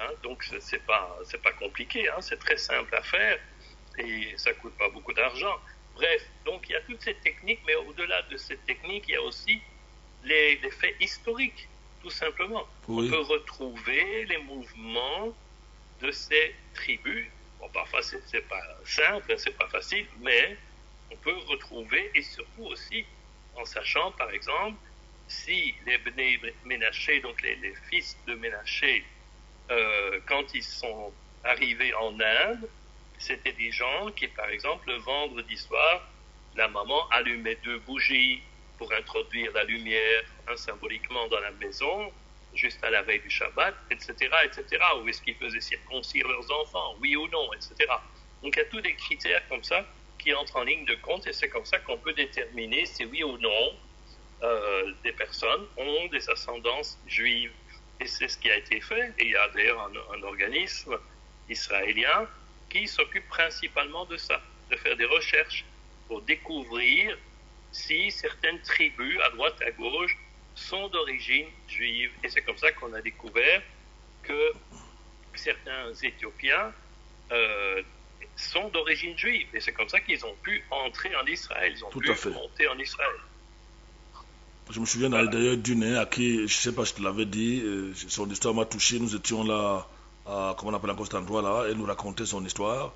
Hein. Donc, c'est pas compliqué, hein. C'est très simple à faire et ça ne coûte pas beaucoup d'argent. Bref, donc il y a toutes ces techniques, mais au-delà de cette technique, il y a aussi les faits historiques, tout simplement. On peut retrouver les mouvements de ces tribus. Bon, parfois, c'est pas simple, c'est pas facile, mais on peut retrouver, et surtout aussi en sachant, par exemple, si les Bnei Ménaché, donc les fils de Ménaché, quand ils sont arrivés en Inde, c'était des gens qui, par exemple, le vendredi soir, la maman allumait 2 bougies pour introduire la lumière symboliquement dans la maison, juste à la veille du Shabbat, etc., etc. Ou est-ce qu'ils faisaient circoncire leurs enfants, oui ou non, etc. Donc il y a tous des critères comme ça qui entrent en ligne de compte, et c'est comme ça qu'on peut déterminer si oui ou non des personnes ont des ascendances juives. Et c'est ce qui a été fait. Et il y a d'ailleurs un organisme israélien qui s'occupe principalement de ça, de faire des recherches pour découvrir si certaines tribus, à droite, à gauche, sont d'origine juive. Et c'est comme ça qu'on a découvert que certains Éthiopiens sont d'origine juive. Et c'est comme ça qu'ils ont pu entrer en Israël. Ils ont pu monter en Israël. Je me souviens d'ailleurs d'une à qui, je ne sais pas si je te l'avais dit, son histoire m'a touché. Nous étions là, comment on appelle encore cet endroit-là, elle nous racontait son histoire.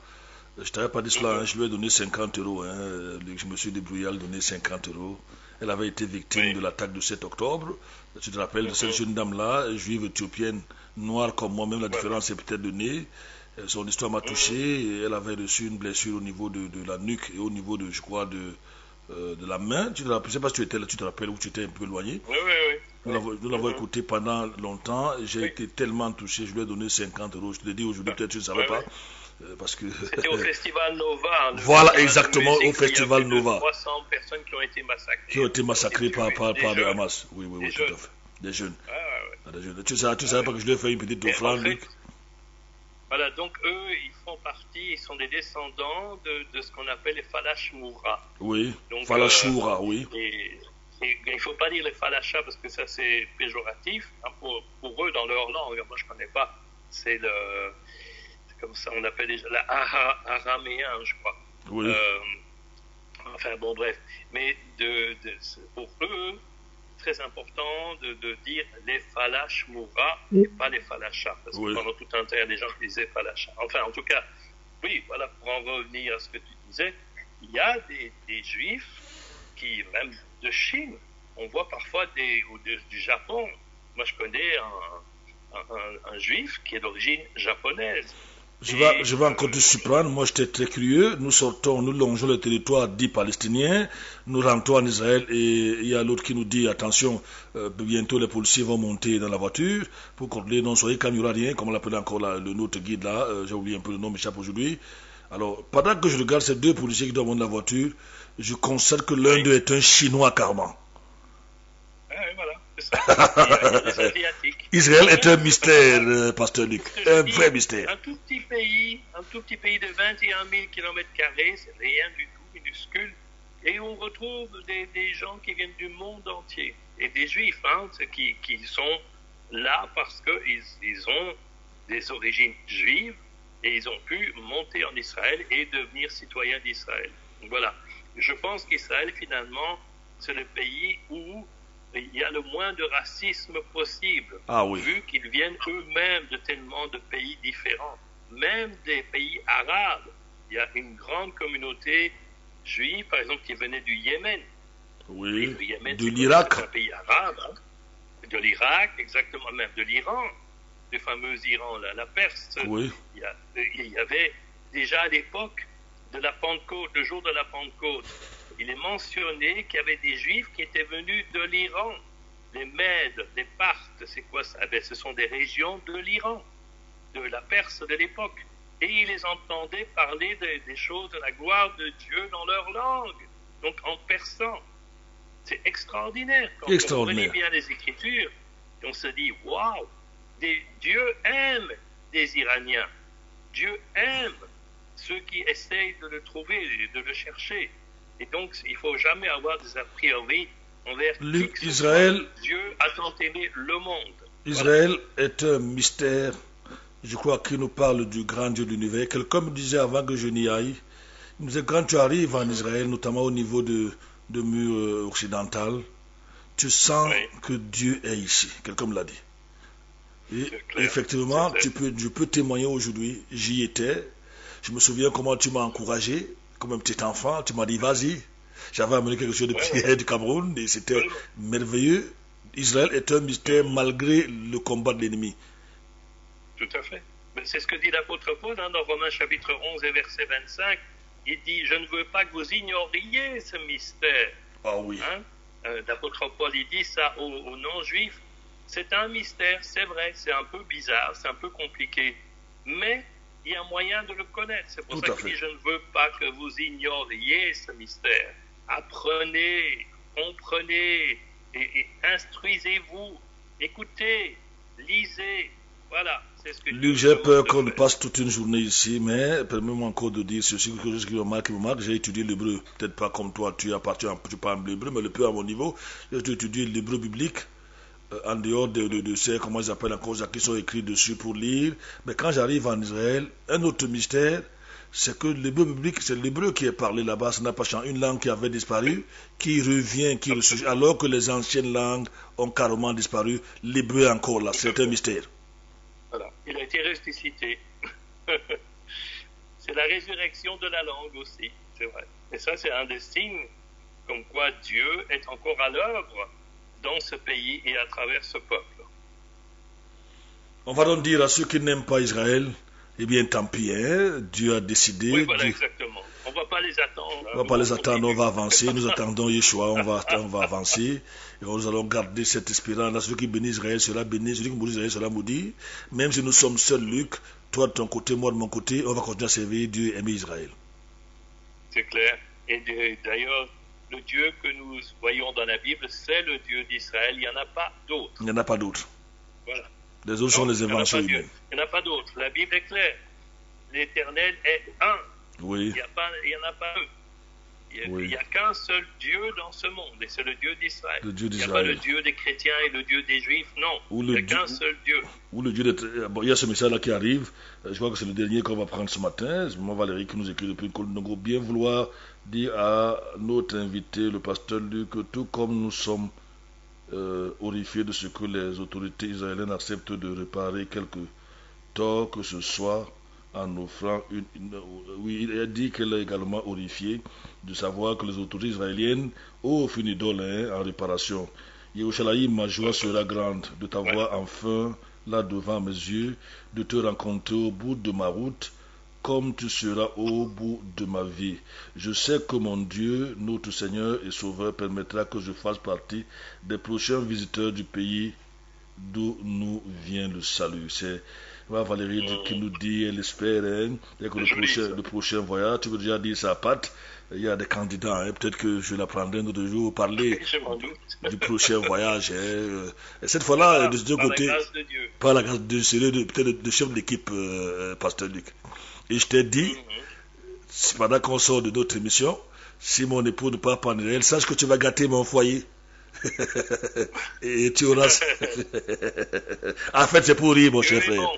Je ne t'avais pas dit cela, hein, je lui ai donné 50 euros. Hein, je me suis débrouillé à lui donner 50 euros. Elle avait été victime de l'attaque du 7 octobre. Tu te rappelles de cette jeune dame-là, juive éthiopienne, noire comme moi, même la différence c'est peut-être de nez. Son histoire m'a touché. Elle avait reçu une blessure au niveau de la nuque et au niveau de, je crois, de la main. Je ne sais pas si tu étais là, tu te rappelles, ou tu étais un peu éloigné. Oui. Nous l'avons écouté pendant longtemps. J'ai été tellement touché, je lui ai donné 50 euros. Je te l'ai dit aujourd'hui, peut-être tu ne savais pas. Parce que c'était au Festival Nova. Voilà, exactement, au Festival Nova. 300 personnes qui ont été massacrées. Qui ont été massacrées par le Hamas. Oui, tout à fait. Des jeunes. Des jeunes. Tu savais pas que je lui ai fait une petite offrande, Luc? Voilà, donc eux, ils font partie, ils sont des descendants de ce qu'on appelle les Falashmoura. Oui, Falashmoura, oui. Et il ne faut pas dire les Falachas parce que ça c'est péjoratif. Hein, pour eux, dans leur langue, moi je ne connais pas. C'est comme ça, on appelle déjà l'araméen, je crois. Oui. Enfin bon, bref. Mais pour eux, très important de dire les Falashmoura et pas les Falachas. Parce que pendant tout un temps, il y a des gens qui disaient Falachas. Enfin, en tout cas, oui, voilà, pour en revenir à ce que tu disais, il y a des Juifs qui, même de Chine, on voit parfois du Japon. Moi, je connais un Juif qui est d'origine japonaise. Je vais encore te surprendre. Moi, j'étais très curieux. Nous sortons, nous longeons le territoire dit palestinien. Nous rentrons en Israël et il y a l'autre qui nous dit attention, bientôt les policiers vont monter dans la voiture pour contrôler. Non, soyez calme, il n'y aura rien. Comme on l'appelait encore le notre guide là, j'ai oublié un peu le nom, m'échappe aujourd'hui. Alors, pendant que je regarde ces deux policiers qui doivent monter dans la voiture, je constate que l'un d'eux est un Chinois carrément. Voilà, c'est ça. Les Asiatiques. Israël est un mystère, Pasteur Luc, un vrai mystère. Un tout petit pays de 21 000 km², c'est rien du tout, minuscule. Et on retrouve des gens qui viennent du monde entier. Et des juifs, qui sont là parce qu'ils ont des origines juives et ils ont pu monter en Israël et devenir citoyens d'Israël. Voilà. Je pense qu'Israël, finalement, c'est le pays où il y a le moins de racisme possible, vu qu'ils viennent eux-mêmes de tellement de pays différents. Même des pays arabes. Il y a une grande communauté juive, par exemple, qui venait du Yémen. Oui, du Yémen, de l'Irak. C'est un pays arabe. De l'Irak, exactement, même de l'Iran. Le fameux Iran, la Perse. Oui. Il y avait déjà à l'époque de la Pentecôte, le jour de la Pentecôte, il est mentionné qu'il y avait des Juifs qui étaient venus de l'Iran. Les Mèdes, les Parthes, c'est quoi ça? Ce sont des régions de l'Iran, de la Perse de l'époque. Et ils les entendaient parler des choses de la gloire de Dieu dans leur langue, donc en persan. C'est extraordinaire. Quand on relit bien les Écritures, on se dit, waouh, Dieu aime des Iraniens. Dieu aime ceux qui essayent de le trouver, de le chercher. Et donc, il ne faut jamais avoir des a priori envers Israël. Dieu a tant aimé le monde. Israël est un mystère, je crois, qui nous parle du grand Dieu de l'univers. Quelqu'un me disait avant que je n'y aille, il me disait, quand tu arrives en Israël, notamment au niveau de mur occidental, tu sens que Dieu est ici. Quelqu'un me l'a dit. Et effectivement, je peux témoigner aujourd'hui, j'y étais. Je me souviens comment tu m'as encouragé, comme un petit enfant, tu m'as dit vas-y. J'avais amené quelque chose de prière du Cameroun et c'était merveilleux. Israël est un mystère malgré le combat de l'ennemi. Tout à fait. C'est ce que dit l'apôtre Paul dans Romains chapitre 11 et verset 25. Il dit, je ne veux pas que vous ignoriez ce mystère. Ah oui. L'apôtre Paul, il dit ça aux non-juifs. C'est un mystère, c'est vrai, c'est un peu bizarre, c'est un peu compliqué. Mais il y a moyen de le connaître. C'est pour ça qu'il dit, je ne veux pas que vous ignoriez ce mystère. Apprenez, comprenez, et instruisez-vous, écoutez, lisez. Voilà, c'est ce que Luc, j'ai peur qu'on passe toute une journée ici, mais permets-moi encore de dire ceci, quelque chose qui me marque. J'ai étudié l'hébreu, peut-être pas comme toi, tu parles l'hébreu, mais le peu à mon niveau. J'ai étudié l'hébreu biblique. En dehors de ces, comment ils appellent encore, qui sont écrits dessus pour lire. Mais quand j'arrive en Israël, un autre mystère, c'est que l'hébreu biblique, c'est l'hébreu qui est parlé là-bas, ça n'a pas changé. Une langue qui avait disparu, qui revient, qui ressurgit, alors que les anciennes langues ont carrément disparu. L'hébreu est encore là, c'est un mystère. Voilà, il a été ressuscité. C'est la résurrection de la langue aussi, c'est vrai. Et ça, c'est un des signes comme quoi Dieu est encore à l'œuvre dans ce pays et à travers ce peuple. On va donc dire à ceux qui n'aiment pas Israël, eh bien tant pis, hein, Dieu a décidé. Oui, voilà, exactement. On ne va pas les attendre. On ne va pas les attendre, on va avancer. Nous attendons Yeshua, on va avancer. Et nous allons garder cette espérance. Là, celui qui bénit Israël sera béni, celui qui maudit Israël sera maudit. Même si nous sommes seuls, Luc, toi de ton côté, moi de mon côté, on va continuer à servir Dieu et aimer Israël. C'est clair. Et d'ailleurs, le Dieu que nous voyons dans la Bible, c'est le Dieu d'Israël. Il n'y en a pas d'autre. Il n'y en a pas d'autre. Voilà. Les autres sont les inventions humaines. Il n'y en a pas d'autre. La Bible est claire. L'Éternel est un. Oui. Il n'y en a pas deux. Il n'y a qu'un seul Dieu dans ce monde, et c'est le Dieu d'Israël. Le Dieu d'Israël. Il n'y a pas le Dieu des chrétiens et le Dieu des Juifs, non. Il n'y a qu'un seul Dieu. Ou le Dieu bon, il y a ce message-là qui arrive. Je crois que c'est le dernier qu'on va prendre ce matin. C'est moi, Valérie, qui nous écrit depuis Congo. Bien vouloir dire à notre invité, le pasteur Luc, que tout comme nous sommes horrifiés de ce que les autorités israéliennes acceptent de réparer quelque tort que ce soit en offrant oui, il a dit qu'elle est également horrifiée de savoir que les autorités israéliennes offrent une idole en réparation. Yerushalayim, ma joie sera grande de t'avoir enfin là devant mes yeux, de te rencontrer au bout de ma route, comme tu seras au bout de ma vie. Je sais que mon Dieu, notre Seigneur et Sauveur, permettra que je fasse partie des prochains visiteurs du pays d'où nous vient le salut. C'est Valérie qui nous dit, elle espère que le prochain voyage, tu veux déjà dire ça à Pat. Il y a des candidats, peut-être que je la prendrai un autre jour parler du prochain voyage. Et cette fois-là, de ce côté, par la grâce de Dieu, c'est peut-être le chef d'équipe, Pasteur Luc. Et je t'ai dit, pendant qu'on sort de notre émission, si mon époux ne part pas en Israël, sache que tu vas gâter mon foyer. Et tu auras. En fait, c'est pour rire, mon cher frère.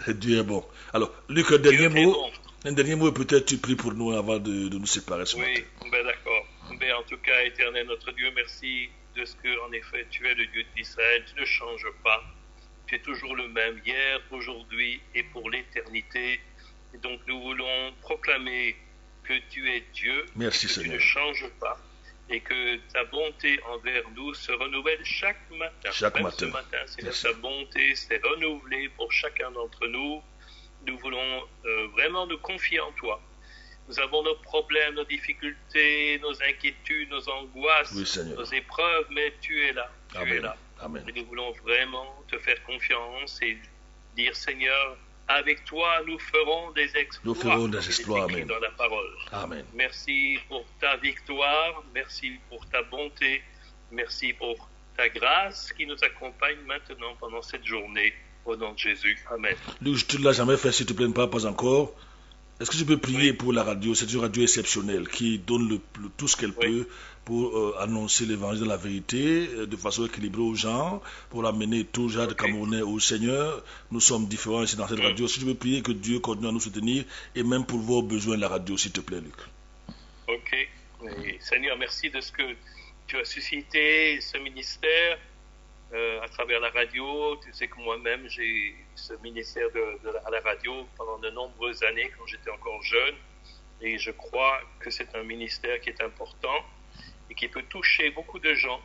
Dieu est bon. Alors, Luc, un dernier mot, et peut-être tu pries pour nous avant de nous séparer ce matin. Oui, d'accord. En tout cas, éternel notre Dieu, merci de ce que, en effet, tu es le Dieu d'Israël, tu ne changes pas. Tu es toujours le même, hier, aujourd'hui et pour l'éternité. Et donc, nous voulons proclamer que tu es Dieu, merci, que Seigneur. Tu ne changes pas. Et que ta bonté envers nous se renouvelle chaque matin. Ce matin, Seigneur, ta bonté s'est renouvelée pour chacun d'entre nous. Nous voulons vraiment nous confier en toi. Nous avons nos problèmes, nos difficultés, nos inquiétudes, nos angoisses, nos épreuves, mais tu es là. Tu es là. Amen. Et nous voulons vraiment te faire confiance et dire, Seigneur, avec toi, nous ferons des exploits. Nous ferons des exploits, amen. Dans la parole. Amen. Merci pour ta victoire, merci pour ta bonté, merci pour ta grâce qui nous accompagne maintenant pendant cette journée. Au nom de Jésus. Amen. Luc, tu ne l'as jamais fait, s'il te plaît, pas encore. Est-ce que tu peux prier pour la radio? C'est une radio exceptionnelle qui donne tout ce qu'elle peut pour annoncer l'évangile de la vérité de façon équilibrée aux gens, pour amener tout genre de Camerounais au Seigneur. Nous sommes différents ici dans cette radio. Si tu veux prier que Dieu continue à nous soutenir et même pour vos besoins de la radio, s'il te plaît, Luc. Ok. Et Seigneur, merci de ce que tu as suscité ce ministère à travers la radio. Tu sais que moi-même, j'ai ce ministère à la radio pendant de nombreuses années quand j'étais encore jeune. Et je crois que c'est un ministère qui est important et qui peut toucher beaucoup de gens.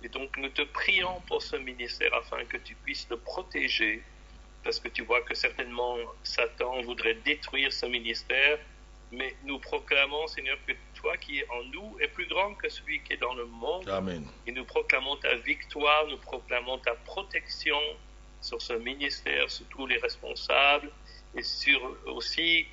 Et donc, nous te prions pour ce ministère afin que tu puisses le protéger, parce que tu vois que certainement Satan voudrait détruire ce ministère, mais nous proclamons, Seigneur, que toi qui es en nous est plus grand que celui qui est dans le monde. Amen. Et nous proclamons ta victoire, nous proclamons ta protection sur ce ministère, sur tous les responsables et sur aussi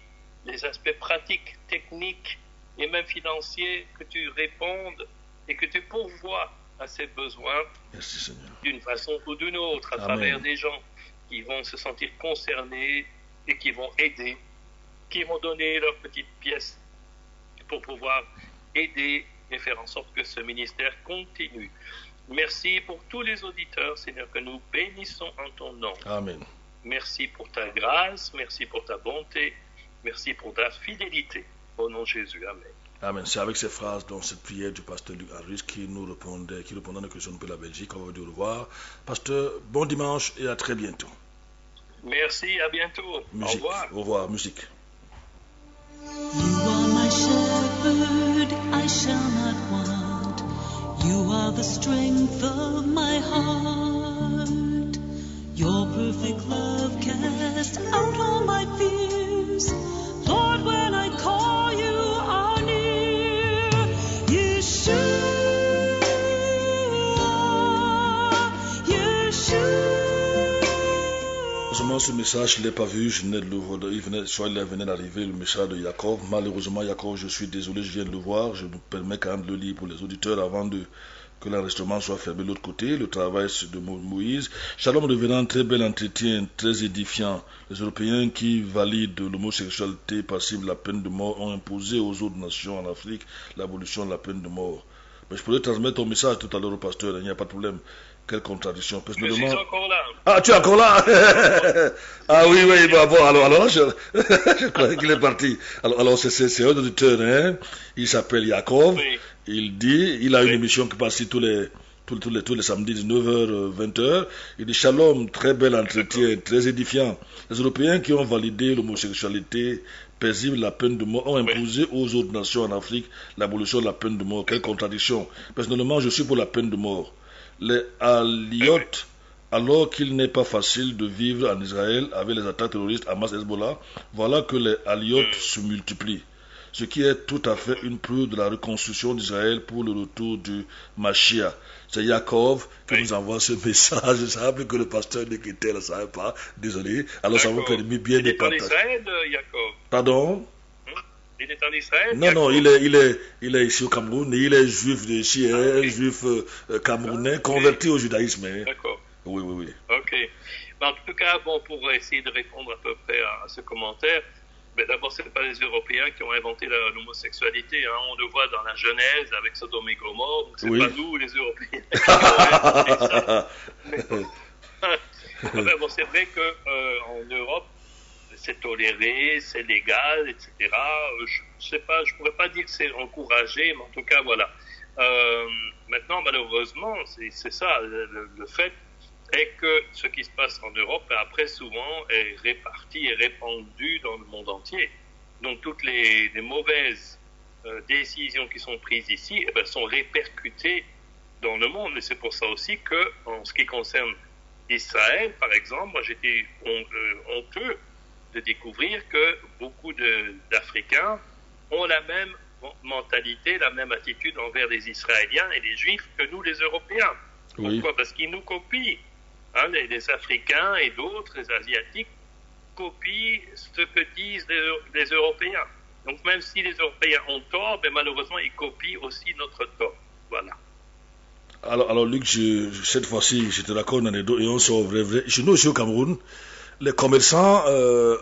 les aspects pratiques, techniques et même financiers, que tu répondes et que tu pourvoies à ces besoins. Merci, Seigneur. D'une façon ou d'une autre, à travers des gens qui vont se sentir concernés et qui vont aider, qui vont donner leur petite pièce pour pouvoir aider et faire en sorte que ce ministère continue. Merci pour tous les auditeurs, Seigneur, que nous bénissons en ton nom. Amen. Merci pour ta grâce, merci pour ta bonté, merci pour ta fidélité. Au nom de Jésus, Amen. Amen. C'est avec ces phrases, dans cette prière du pasteur Luc Harris qui répondait à nos questions de la Belgique. On va vous dire au revoir. Pasteur, bon dimanche et à très bientôt. Merci, à bientôt. Musique. Au revoir. Au revoir, musique. You are my shepherd, I shall not want. You are the strength of my heart. Your perfect love casts out all my fears. Lord, when I call, you are near. Yeshua, Yeshua. Heureusement, ce message, je ne l'ai pas vu, je venais de le voir, il venait d'arriver, le message de Jacob. Malheureusement, Jacob, je suis désolé, je viens de le voir. Je me permets quand même de le lire pour les auditeurs avant que l'enregistrement soit fermé de l'autre côté. Le travail de Moïse. Shalom revenant, très bel entretien, très édifiant. Les Européens qui valident l'homosexualité passive, la peine de mort, ont imposé aux autres nations en Afrique l'abolition de la peine de mort. Mais je pourrais transmettre ton message tout à l'heure au pasteur, il n'y a pas de problème. Quelle contradiction. Je suis encore là. Ah, tu es encore là. Ah oui, bon, alors je croyais qu'il est parti. Alors c'est un auditeur, hein. Il s'appelle Jacob. Oui. Il a une émission qui passe tous les samedis, 19h, 20h. Il dit, Shalom, très bel entretien, très édifiant. Les Européens qui ont validé l'homosexualité paisible, la peine de mort, ont imposé aux autres nations en Afrique l'abolition de la peine de mort. Quelle contradiction. Personnellement, je suis pour la peine de mort. Les Alors qu'il n'est pas facile de vivre en Israël avec les attaques terroristes Hamas et Hezbollah, voilà que les aliotes se multiplient. Ce qui est tout à fait une preuve de la reconstruction d'Israël pour le retour du Mashiach. C'est Yaakov qui nous envoie ce message. Je savais que le pasteur Nekete ne le savait pas. Désolé. Alors ça vous permet bien de partager. Il est en Israël, Yaakov. Pardon? Il est en Israël? Non, il est ici au Cameroun et il est juif de ici, un juif camerounais converti au judaïsme. D'accord. Oui. Ok. En tout cas, pour essayer de répondre à peu près à ce commentaire, d'abord, ce n'est pas les Européens qui ont inventé l'homosexualité. On le voit dans la Genèse avec Sodome et Gomorrhe. Donc, c'est pas nous, les Européens, qui ont inventé ça. C'est vrai qu'en Europe, c'est toléré, c'est légal, etc. Je sais pas, je pourrais pas dire que c'est encouragé, mais en tout cas, voilà. Maintenant, malheureusement, c'est ça, le fait est que ce qui se passe en Europe, après, souvent, est réparti et répandu dans le monde entier. Donc, toutes les mauvaises décisions qui sont prises ici sont répercutées dans le monde. Et c'est pour ça aussi que, en ce qui concerne Israël, par exemple, moi, j'étais honteux de découvrir que beaucoup d'Africains ont la même mentalité, la même attitude envers les Israéliens et les Juifs que nous, les Européens. Pourquoi? Parce qu'ils nous copient. Les Africains et d'autres, les Asiatiques, copient ce que disent les Européens. Donc même si les Européens ont tort, malheureusement, ils copient aussi notre tort. Voilà. Alors Luc, cette fois-ci, je te raconte une anecdote et on sort vrai. Chez nous aussi au Cameroun, les commerçants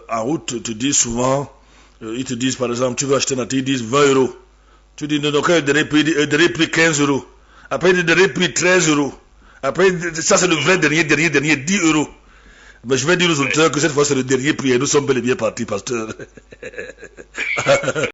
en route te disent souvent, ils te disent par exemple, tu veux acheter un article, ils disent 20 €. Tu dis, non, quand il dernier prix 15 €. Après, il dernier prix 13 €. Après, ça c'est le vrai dernier 10 €. Mais je vais dire aux auditeurs que cette fois c'est le dernier prix et nous sommes bel et bien partis, pasteur.